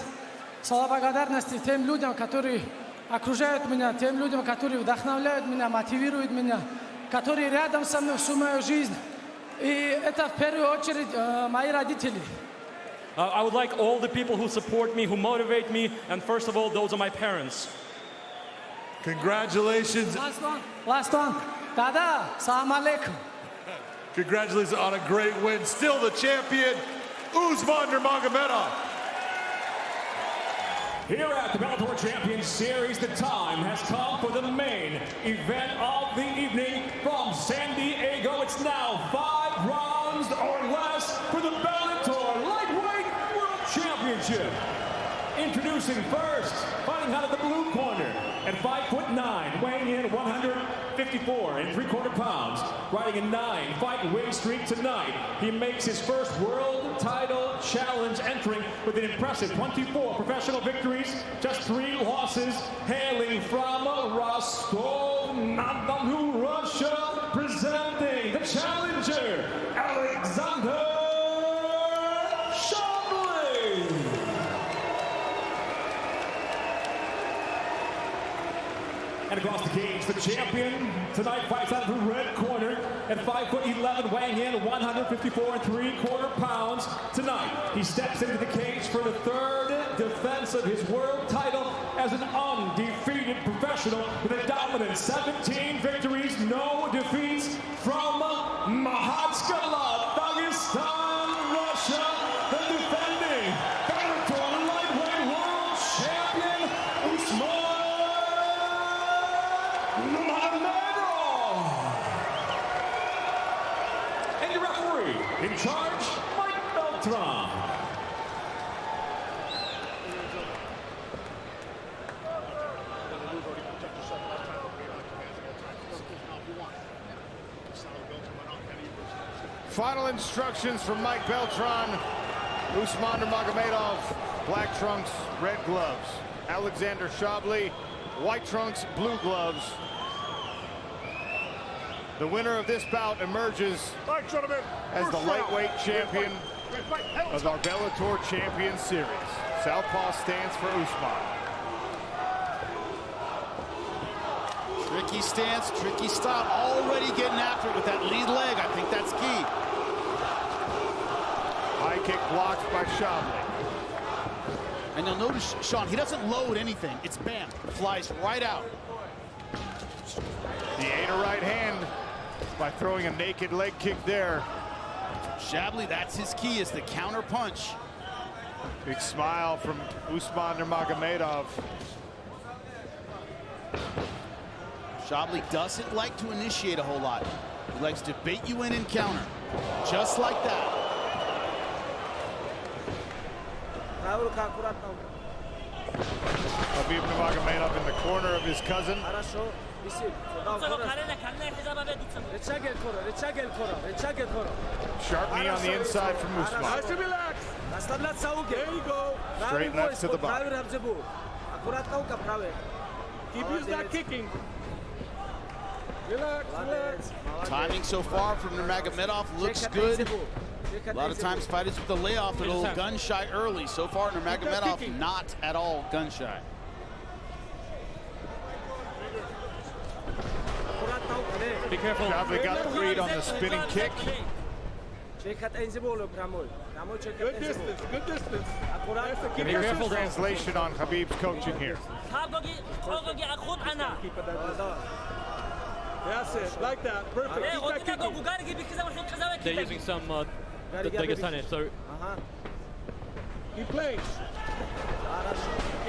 слова благодарности тем людям, которые окружают меня, тем людям, которые вдохновляют меня, мотивируют меня, которые рядом со мной всю мою жизнь. И это в первую очередь мои родители. I would like all the people who support me, who motivate me, and first of all, those are my parents. Congratulations. Last one. Dada, salam alaikum. Congratulations on a great win. Still the champion, Usman Nurmagomedov. Here at the Bellator Champions Series, the time has come for the main event of the evening. From San Diego, it's now 5 rounds or less for the Bellator Lightweight World Championship. Introducing first, fighting out of the blue corner at 5'9", weighing in 154 3/4 pounds, riding a 9-fight win streak tonight. He makes his first world title challenge, entering with an impressive 24 professional victories, just 3 losses, hailing from Rostov-on-Don, Russia, presenting the challenger, Alexander Shabliy. And across the cage, the champion tonight fights out of the red corner at 5'11", weighing in 154 3/4 pounds. Tonight, he steps into the cage for the 3rd defense of his world title as an undefeated professional with a dominant 17 victories, no defeats from Mahatskala, Dagestan, Russia, the defending Bellator lightweight world champion, Usman Nurmagomedov. And your referee in charge, Mike Hamel. Final instructions from Mike Beltran. Usman Nurmagomedov, black trunks, red gloves. Alexander Shabliy, white trunks, blue gloves. The winner of this bout emerges as the lightweight champion of our Bellator Champions Series. Southpaw stands for Usman. Tricky stance, tricky stop, already getting after it with that lead leg. I think that's key. High kick blocked by Shabliy. And you'll notice, Sean, he doesn't load anything. It's bam, flies right out. The A to right hand by throwing a naked leg kick there. Shabliy, that's his key, is the counter punch. Big smile from Usman Nurmagomedov. Shabliy doesn't like to initiate a whole lot. He likes to bait you in and counter. Just like that. Khabib Nurmagomedov in the corner of his cousin. Sharp knee on the inside from Usman. Straight left to the body. Keep using that kicking. Timing so far from Nurmagomedov looks good. A lot of times fighters with the layoff, they're a little gun shy early. So far, Nurmagomedov not at all gun shy. Be careful. Shabliy got the read on the spinning kick. Good distance, good distance. Here's some translation on Khabib's coaching here. That's it, like that. Perfect. Keep that kicking. They're using some Dagestani, so. He plays.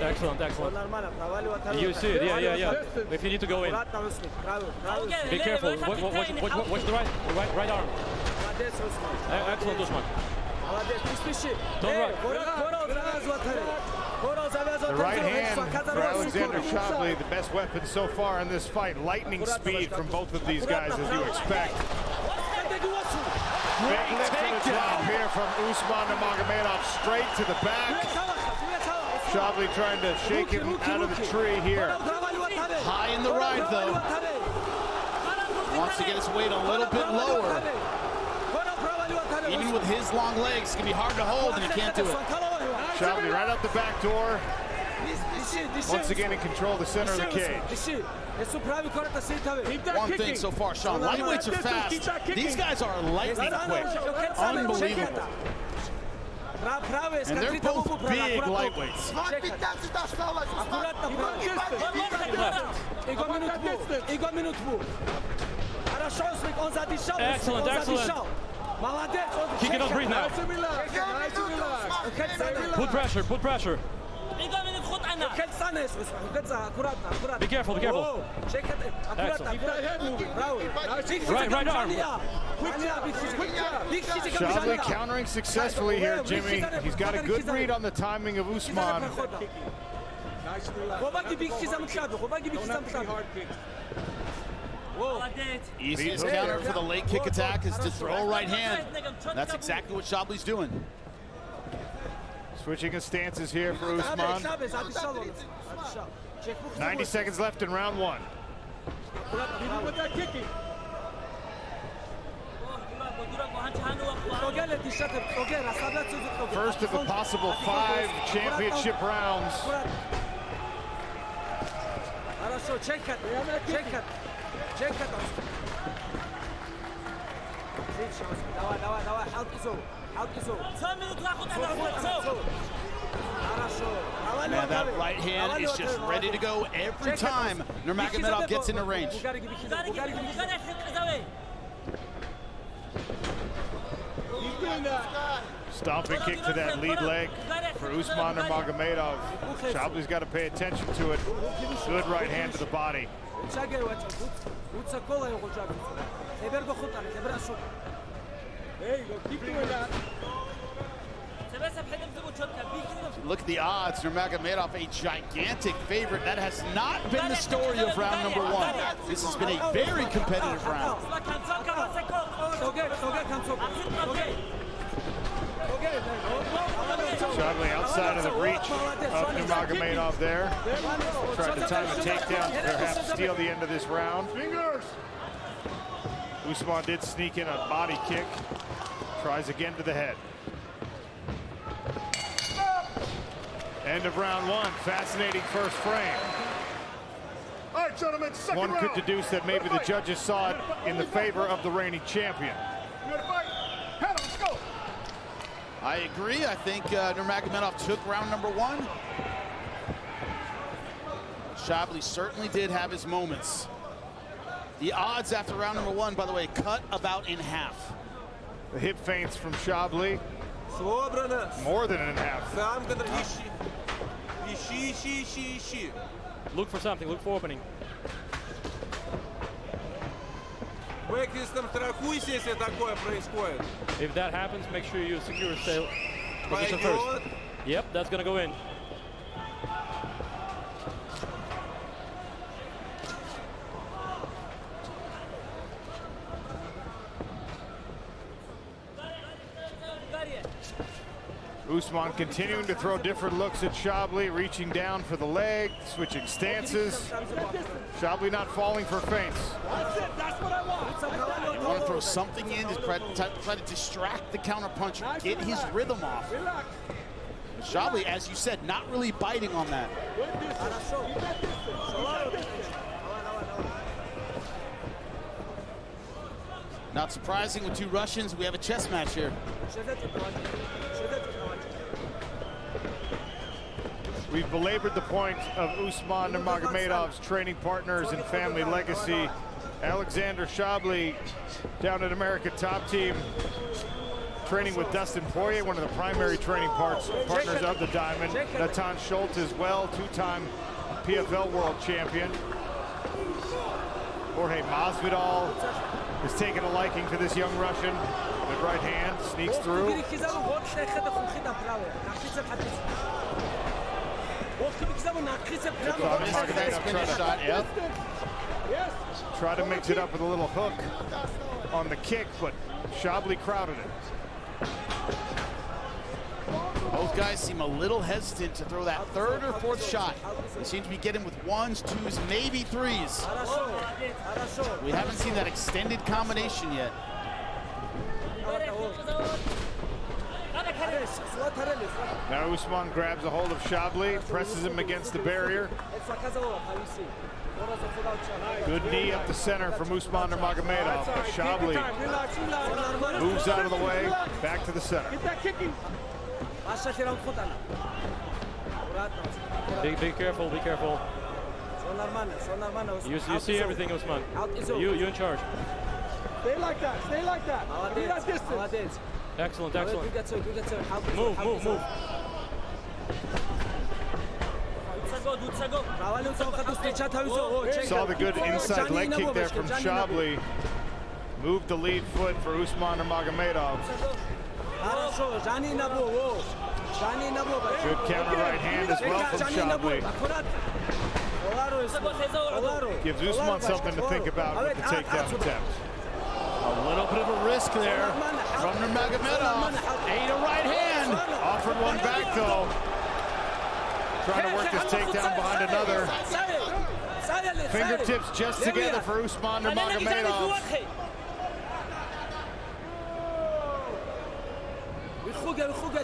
Excellent, excellent. You see it, yeah. If you need to go in. Be careful. Watch the right arm. Excellent, Usman. Don't run. The right hand for Alexander Shabliy, the best weapon so far in this fight. Lightning speed from both of these guys, as you expect. Big lift to the top here from Usman Nurmagomedov, straight to the back. Shabliy trying to shake him out of the tree here. High in the ride, though. Wants to get his weight a little bit lower. Even with his long legs, it's going to be hard to hold, and he can't do it. Shabliy right out the back door. Once again in control of the center of the cage. One thing so far, Sean, lightweights are fast. These guys are lightning quick. Unbelievable. And they're both big lightweights. Excellent, excellent. He cannot breathe now. Put pressure, put pressure. Be careful, be careful. Excellent. Right arm. Shabliy countering successfully here, Jimmy. He's got a good read on the timing of Usman. Easiest counter for the late kick attack is to throw a right hand. That's exactly what Shabliy's doing. Switching his stances here for Usman. 90 seconds left in round one. First of a possible 5 championship rounds. Man, that right hand is just ready to go every time Nurmagomedov gets into range. Stomping kick to that lead leg for Usman Nurmagomedov. Shably's got to pay attention to it. Good right hand to the body. Look at the odds. Nurmagomedov, a gigantic favorite. That has not been the story of round number one. This has been a very competitive round. Shabliy outside of the reach of Nurmagomedov there. Tried to time the takedown, perhaps steal the end of this round. Usman did sneak in a body kick. Tries again to the head. End of round one. Fascinating first frame. All right, gentlemen, second round. One could deduce that maybe the judges saw it in the favor of the reigning champion. You ready to fight? Hamel, let's go. I agree. I think Nurmagomedov took round number one. Shabliy certainly did have his moments. The odds after round number one, by the way, cut about in half. The hip feints from Shabliy. More than in half. Look for something, look for opening. If that happens, make sure you secure a position first. Yep, that's gonna go in. Usman continuing to throw different looks at Shabliy, reaching down for the leg, switching stances. Shabliy not falling for feints. You want to throw something in to try to distract the counterpuncher, get his rhythm off. Shabliy, as you said, not really biting on that. Not surprising with two Russians, we have a chess match here. We've belabored the point of Usman Nurmagomedov's training partners and family legacy. Alexander Shabliy down at America Top Team, training with Dustin Poirier, one of the primary training partners of the Diamond. Natan Schultz as well, two-time PFL world champion. Jorge Masvidal has taken a liking to this young Russian. Good right hand, sneaks through. Try to mix it up with a little hook on the kick, but Shabliy crowded it. Both guys seem a little hesitant to throw that third or fourth shot. They seem to be getting with ones, twos, maybe threes. We haven't seen that extended combination yet. Now Usman grabs a hold of Shabliy, presses him against the barrier. Good knee up the center from Usman Nurmagomedov. Shabliy moves out of the way, back to the center. Be careful, be careful. You see everything, Usman. You in charge. Stay like that. Stay like that. Give me that distance. Excellent, excellent. Move. Saw the good inside leg kick there from Shabliy. Moved the lead foot for Usman Nurmagomedov. Good counter right hand as well from Shabliy. Gives Usman something to think about with the takedown attempt. A little bit of a risk there from Nurmagomedov. Ate a right hand. Offered one back though. Trying to work this takedown behind another. Fingertips just together for Usman Nurmagomedov.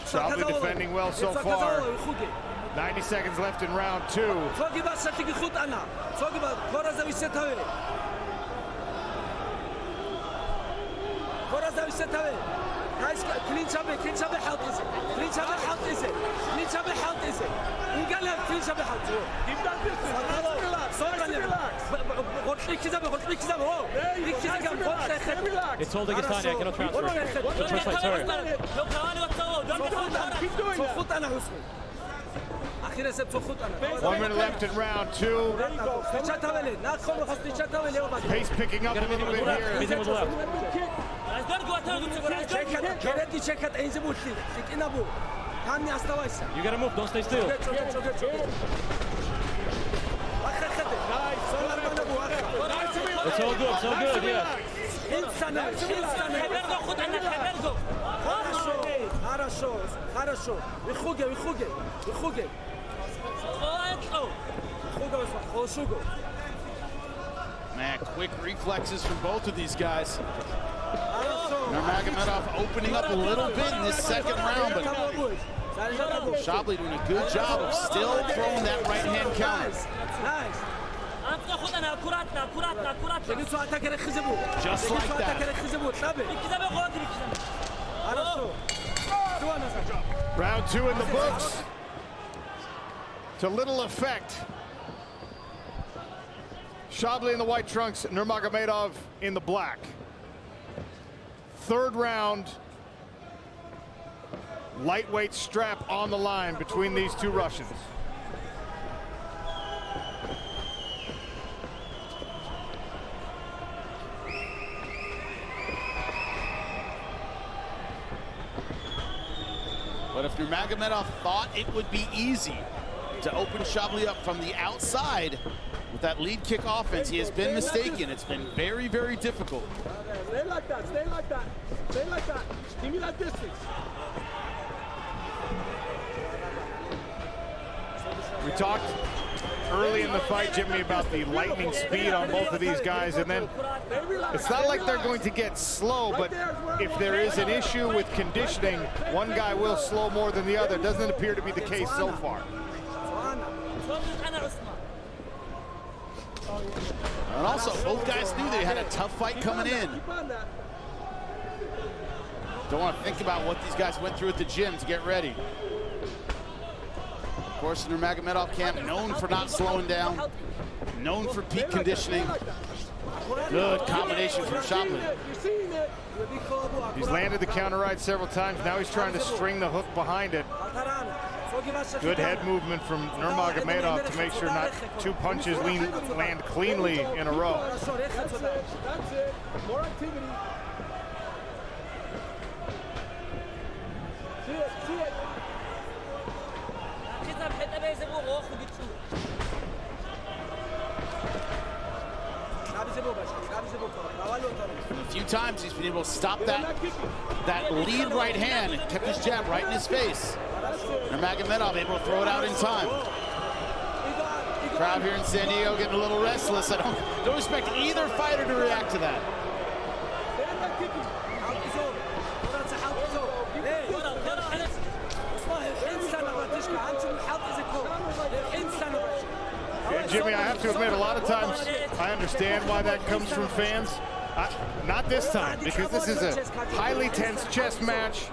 Shabliy defending well so far. 90 seconds left in round 2. It's holding his time. I cannot transfer. Sorry. One minute left in round 2. Pace picking up a little bit here. Meet him with the left. You gotta move, don't stay still. It's all good, yeah. Man, quick reflexes from both of these guys. Nurmagomedov opening up a little bit in this second round, but Shabliy doing a good job of still throwing that right hand counter. Just like that. Round 2 in the books. To little effect. Shabliy in the white trunks, Nurmagomedov in the black. Third round. Lightweight strap on the line between these two Russians. But if Nurmagomedov thought it would be easy to open Shabliy up from the outside with that lead kick offense, he has been mistaken. It's been very, very difficult. Stay like that. Stay like that. Stay like that. Give me that distance. We talked early in the fight, Jimmy, about the lightning speed on both of these guys, and then it's not like they're going to get slow, but if there is an issue with conditioning, one guy will slow more than the other. Doesn't appear to be the case so far. And also, both guys knew they had a tough fight coming in. Don't want to think about what these guys went through at the gym to get ready. Of course, the Nurmagomedov camp, known for not slowing down, known for peak conditioning. Good combination from Shabliy. He's landed the counter right several times. Now he's trying to string the hook behind it. Good head movement from Nurmagomedov to make sure not two punches land cleanly in a row. That's it. More activity. See it. A few times he's been able to stop that lead right hand and kept his jab right in his face. Nurmagomedov able to throw it out in time. Crowd here in San Diego getting a little restless. I don't expect either fighter to react to that. Yeah, Jimmy, I have to admit, a lot of times I understand why that comes from fans. Not this time, because this is a highly tense chess match.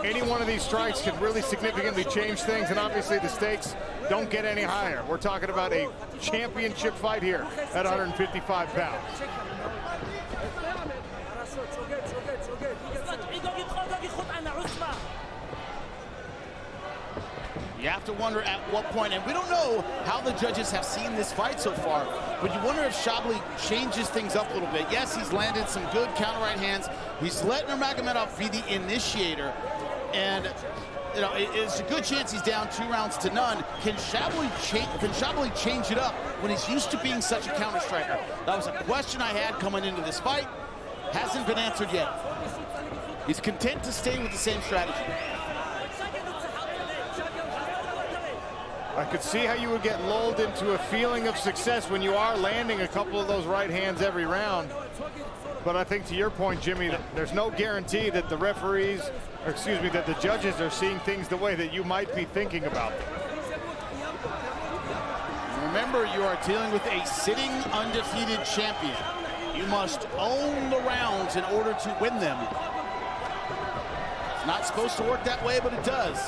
Any one of these strikes can really significantly change things, and obviously the stakes don't get any higher. We're talking about a championship fight here at 155 pounds. You have to wonder at what point, and we don't know how the judges have seen this fight so far, but you wonder if Shabliy changes things up a little bit. Yes, he's landed some good counter right hands. He's let Nurmagomedov be the initiator, and you know, it's a good chance he's down 2-0 Can Shabliy change it up when he's used to being such a counter striker? That was a question I had coming into this fight. Hasn't been answered yet. He's content to stay with the same strategy. I could see how you would get lulled into a feeling of success when you are landing a couple of those right hands every round. But I think to your point, Jimmy, that there's no guarantee that the referees, or excuse me, that the judges are seeing things the way that you might be thinking about them. Remember, you are dealing with a sitting undefeated champion. You must own the rounds in order to win them. It's not supposed to work that way, but it does.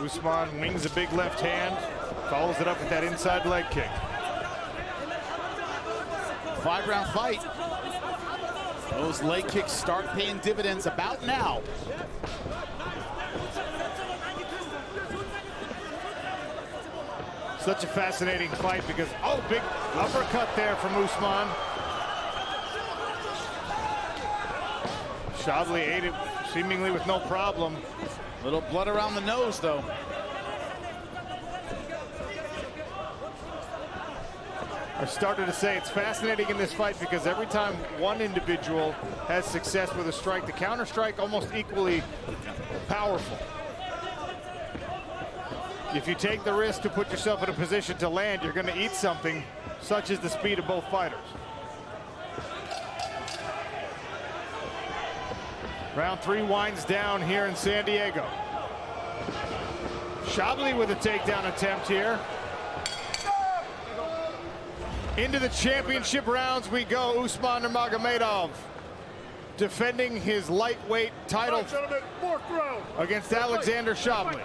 Usman wings a big left hand, follows it up with that inside leg kick. 5-round fight. Those leg kicks start paying dividends about now. Such a fascinating fight because, oh, big uppercut there from Usman. Shabliy ate it seemingly with no problem. Little blood around the nose, though. I started to say it's fascinating in this fight because every time one individual has success with a strike, the counter strike almost equally powerful. If you take the risk to put yourself in a position to land, you're going to eat something, such as the speed of both fighters. Round 3 winds down here in San Diego. Shabliy with a takedown attempt here. Into the championship rounds we go. Usman Nurmagomedov defending his lightweight title against Alexander Shabliy.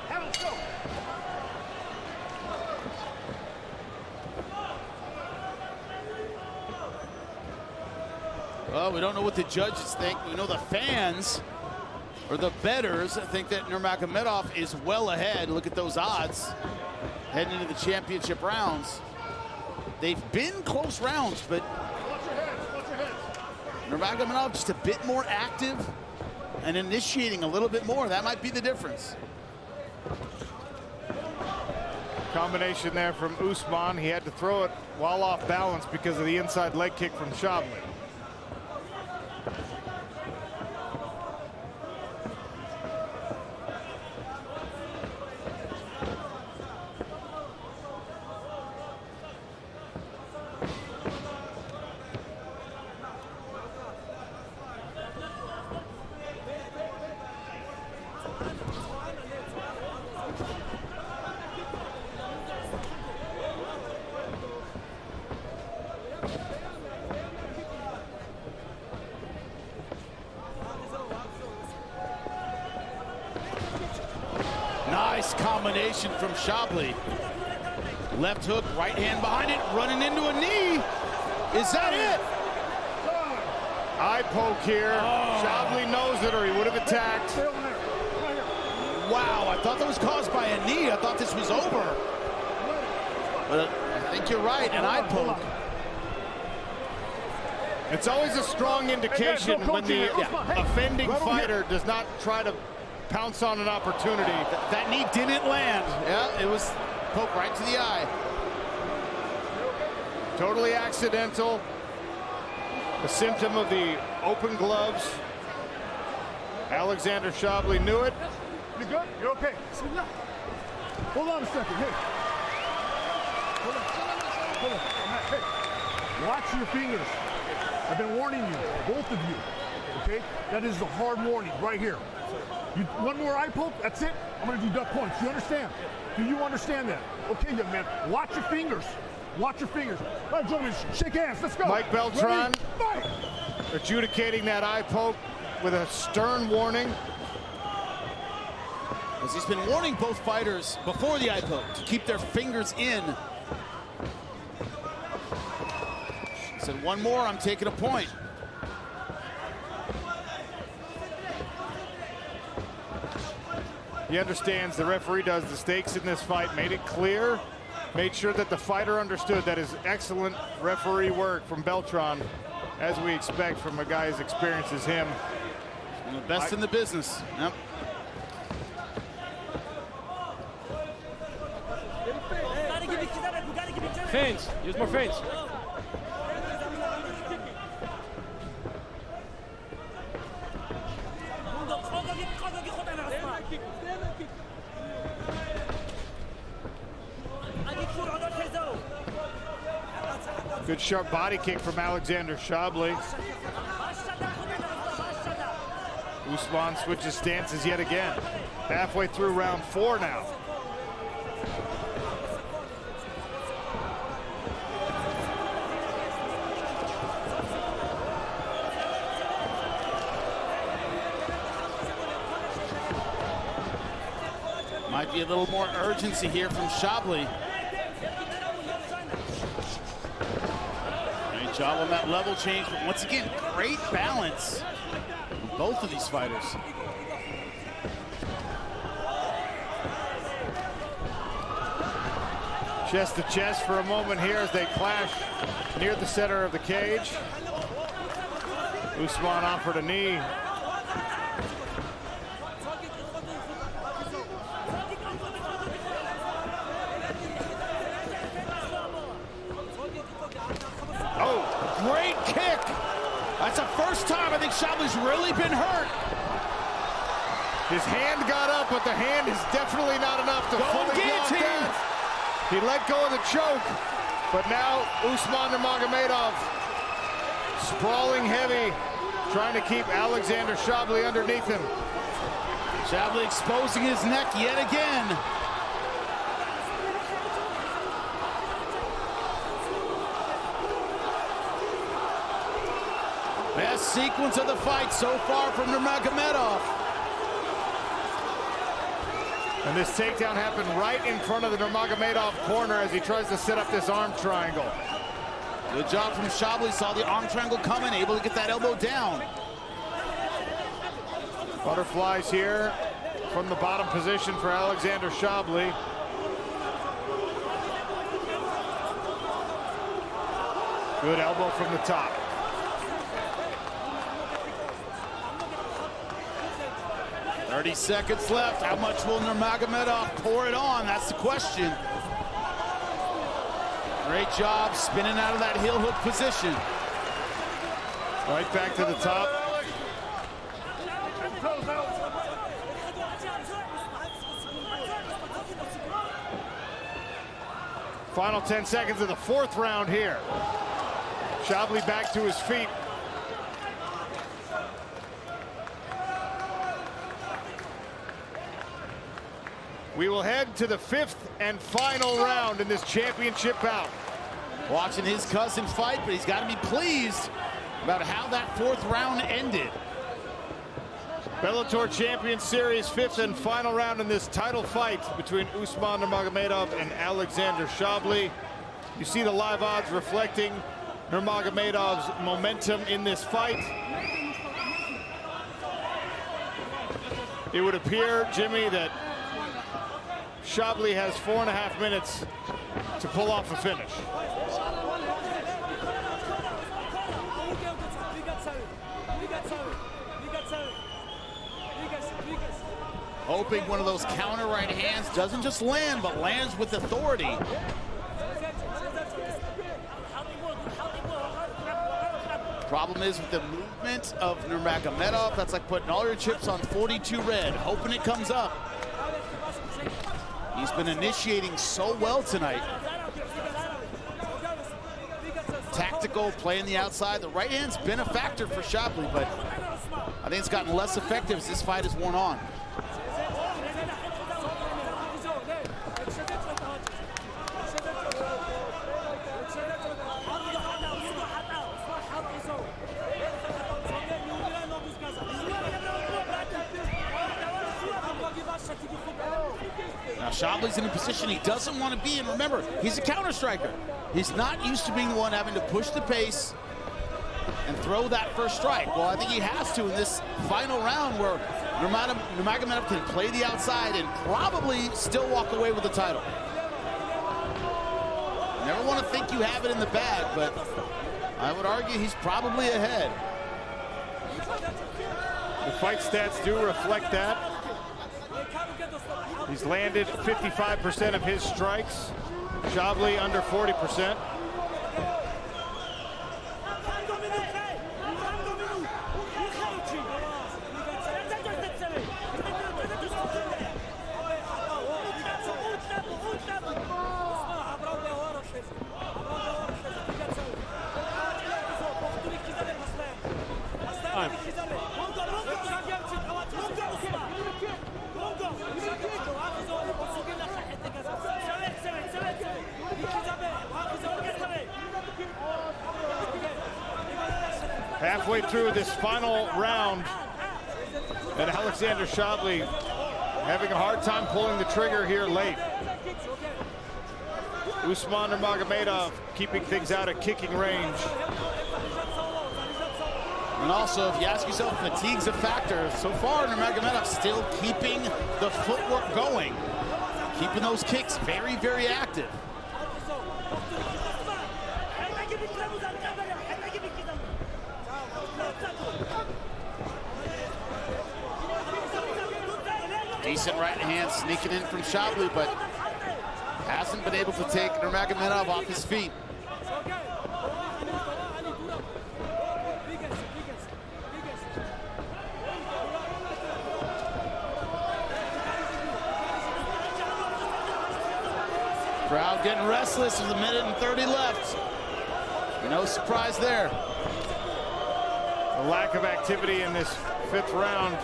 Well, we don't know what the judges think. We know the fans, or the bettors, think that Nurmagomedov is well ahead. Look at those odds heading into the championship rounds. They've been close rounds, but Nurmagomedov just a bit more active and initiating a little bit more. That might be the difference. Combination there from Usman. He had to throw it while off balance because of the inside leg kick from Shabliy. Nice combination from Shabliy. Left hook, right hand behind it, running into a knee. Is that it? Eye poke here. Shabliy knows it, or he would have attacked. Wow, I thought that was caused by a knee. I thought this was over. But I think you're right, an eye poke. It's always a strong indication when the offending fighter does not try to pounce on an opportunity. That knee didn't land. Yeah, it was poke right to the eye. Totally accidental. A symptom of the open gloves. Alexander Shabliy knew it. You good? You're okay. Hold on a second. Hey. Hold on. Hey. Watch your fingers. I've been warning you, both of you. Okay? That is a hard warning right here. One more eye poke, that's it. I'm going to do duck points. You understand? Do you understand that? Okay, young man. Watch your fingers. Watch your fingers. All right, gentlemen, shake hands. Let's go. Mike Beltran adjudicating that eye poke with a stern warning. As he's been warning both fighters before the eye poke to keep their fingers in. Said one more, I'm taking a point. He understands, the referee does, the stakes in this fight, made it clear, made sure that the fighter understood. That is excellent referee work from Beltran, as we expect from a guy as experienced as him. One of the best in the business. Yep. Feints. Use more feints. Good sharp body kick from Alexander Shabliy. Usman switches stances yet again. Halfway through round 4 now. Might be a little more urgency here from Shabliy. Great job on that level change, but once again, great balance from both of these fighters. Chest to chest for a moment here as they clash near the center of the cage. Usman offered a knee. Oh, great kick. That's the first time I think Shabliy's really been hurt. His hand got up, but the hand is definitely not enough to fully block that. He let go of the choke, but now Usman Nurmagomedov sprawling heavy, trying to keep Alexander Shabliy underneath him. Shabliy exposing his neck yet again. Best sequence of the fight so far from Nurmagomedov. And this takedown happened right in front of the Nurmagomedov corner as he tries to set up this arm triangle. Good job from Shabliy, saw the arm triangle coming, able to get that elbow down. Butterflies here from the bottom position for Alexander Shabliy. Good elbow from the top. .30 seconds left. How much will Nurmagomedov pour it on? That's the question. Great job spinning out of that heel hook position. Right back to the top. Final 10 seconds of the 4th round here. Shabliy back to his feet. We will head to the 5th and final round in this championship bout. Watching his cousin fight, but he's got to be pleased about how that 4th round ended. Bellator Champions Series 5th and final round in this title fight between Usman Nurmagomedov and Alexander Shabliy. You see the live odds reflecting Nurmagomedov's momentum in this fight. It would appear, Jimmy, that Shabliy has 4.5 minutes to pull off a finish. Hoping one of those counter right hands doesn't just land, but lands with authority. Problem is with the movement of Nurmagomedov, that's like putting all your chips on 42 red, hoping it comes up. He's been initiating so well tonight. Tactical, playing the outside. The right hand's been a factor for Shabliy, but I think it's gotten less effective as this fight has worn on. Now Shabliy's in a position he doesn't want to be in. Remember, he's a counter striker. He's not used to being the one having to push the pace and throw that first strike. Well, I think he has to in this final round where Nurmagomedov can play the outside and probably still walk away with the title. Never want to think you have it in the bag, but I would argue he's probably ahead. The fight stats do reflect that. He's landed 55% of his strikes. Shabliy under 40%. Halfway through this final round, and Alexander Shabliy having a hard time pulling the trigger here late. Usman Nurmagomedov keeping things out of kicking range. And also, if you ask yourself, fatigue's a factor. So far, Nurmagomedov still keeping the footwork going, keeping those kicks very, very active. Decent right hand sneaking in from Shabliy, but hasn't been able to take Nurmagomedov off his feet. Crowd getting restless with 1:30 left. No surprise there. The lack of activity in this 5th round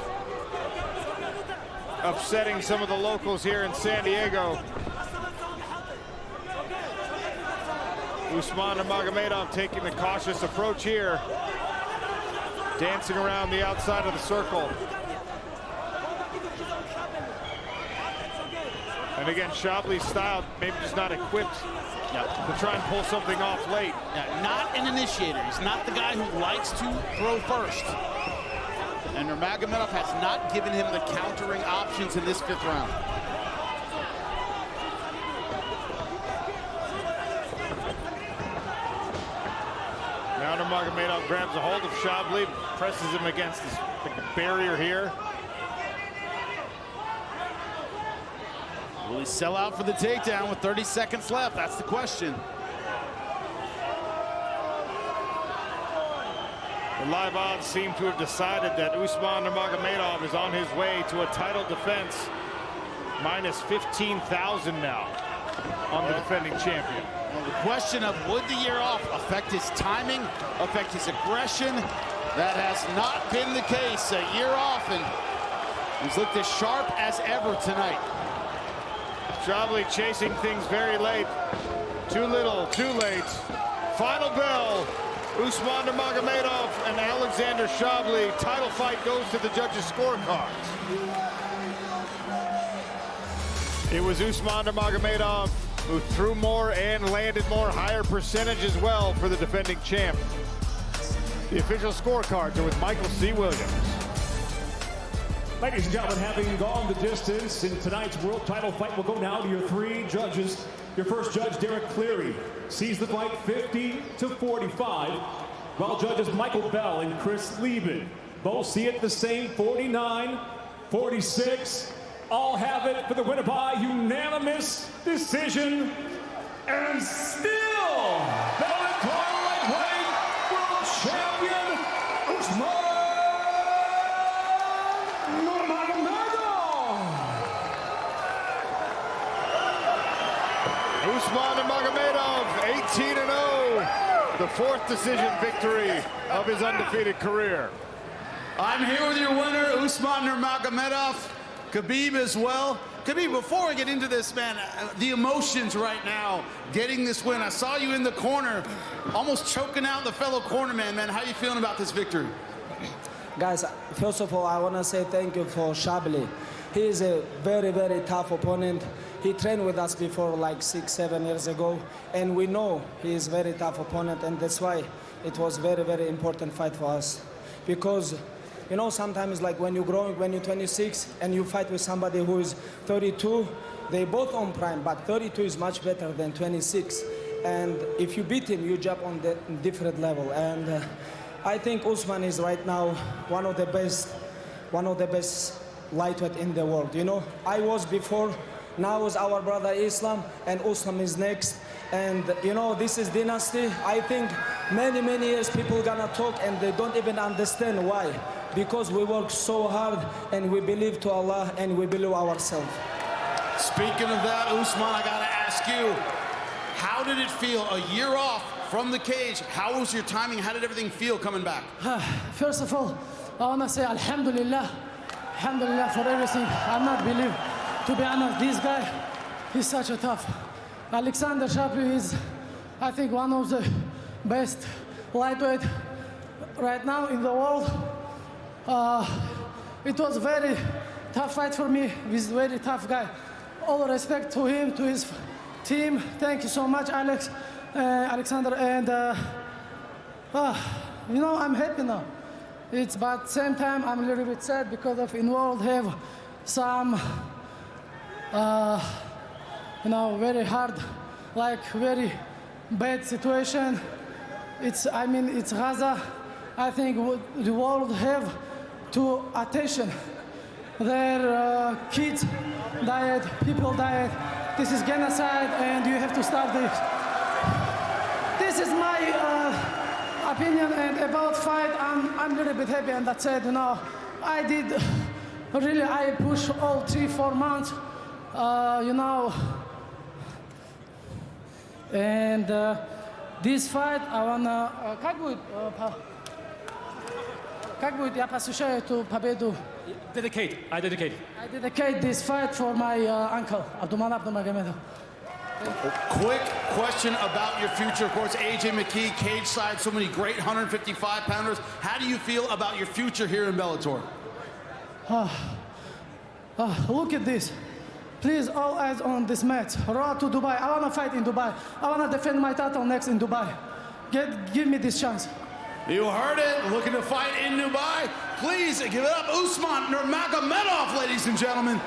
upsetting some of the locals here in San Diego. Usman Nurmagomedov taking the cautious approach here, dancing around the outside of the circle. And again, Shabliy's style maybe just not equipped to try and pull something off late. Not an initiator. He's not the guy who likes to throw first. And Nurmagomedov has not given him the countering options in this 5th round. Now Nurmagomedov grabs a hold of Shabliy, presses him against this barrier here. Will he sell out for the takedown with 30 seconds left? That's the question. The live odds seem to have decided that Usman Nurmagomedov is on his way to a title defense. Minus 15,000 now on the defending champion. Well, the question of would the year off affect his timing, affect his aggression? That has not been the case. A year off, and he's looked as sharp as ever tonight. Shabliy chasing things very late. Too little, too late. Final bell. Usman Nurmagomedov and Alexander Shabliy. Title fight goes to the judges' scorecards. It was Usman Nurmagomedov who threw more and landed more, higher percentage as well for the defending champ. The official scorecards are with Michael C. Williams. Ladies and gentlemen, having gone the distance in tonight's world title fight, we'll go now to your 3 judges. Your first judge, Derek Cleary, sees the fight 50-45, while judges Michael Bell and Chris Lieben both see it the same, 49-46. All have it for the winner by unanimous decision. And still, Bellator lightweight world champion, Usman Nurmagomedov. Usman Nurmagomedov, 18-0, the 4th decision victory of his undefeated career. I'm here with your winner, Usman Nurmagomedov. Khabib as well. Khabib, before I get into this, man, the emotions right now, getting this win. I saw you in the corner, almost choking out the fellow cornerman, man. How you feeling about this victory? Guys, first of all, I want to say thank you for Shabliy. He is a very, very tough opponent. He trained with us before like 6-7 years ago, and we know he is a very tough opponent, and that's why it was very, very important fight for us. Because, you know, sometimes like when you're growing, when you're 26 and you fight with somebody who is 32, they both on prime, but 32 is much better than 26. And if you beat him, you jump on the different level. And I think Usman is right now one of the best lightweight in the world. You know, I was before, now is our brother Islam, and Usman is next. And you know, this is dynasty. I think many, many years people gonna talk and they don't even understand why. Because we work so hard and we believe to Allah and we believe ourselves. Speaking of that, Usman, I gotta ask you, how did it feel a year off from the cage? How was your timing? How did everything feel coming back? First of all, I wanna say Alhamdulillah. Alhamdulillah for everything. I'm not believe. To be honest, this guy, he's such a tough. Alexander Shabliy is, I think, one of the best lightweight right now in the world. It was a very tough fight for me. He's a very tough guy. All respect to him, to his team. Thank you so much, Alexander. And you know, I'm happy now. But at the same time, I'm a little bit sad because of involved have some, you know, very hard, like very bad situation. It's Gaza. I think the world have to attention. Their kids died, people died. This is genocide, and you have to stop this. This is my opinion, and about fight, I'm a little bit happy, and that's it. You know, I did really. I pushed all 3-4 months. You know, and this fight, I wanna. Как будет? Я посвящаю эту победу. I dedicate. I dedicate this fight for my uncle, Usman Nurmagomedov. Quick question about your future. Of course, AJ McKee, cage side, so many great 155-pounders. How do you feel about your future here in Bellator? Look at this. Please, all eyes on this match. Road to Dubai. I want to fight in Dubai. I want to defend my title next in Dubai. Give me this chance. You heard it. Looking to fight in Dubai. Please give it up, Usman Nurmagomedov, ladies and gentlemen.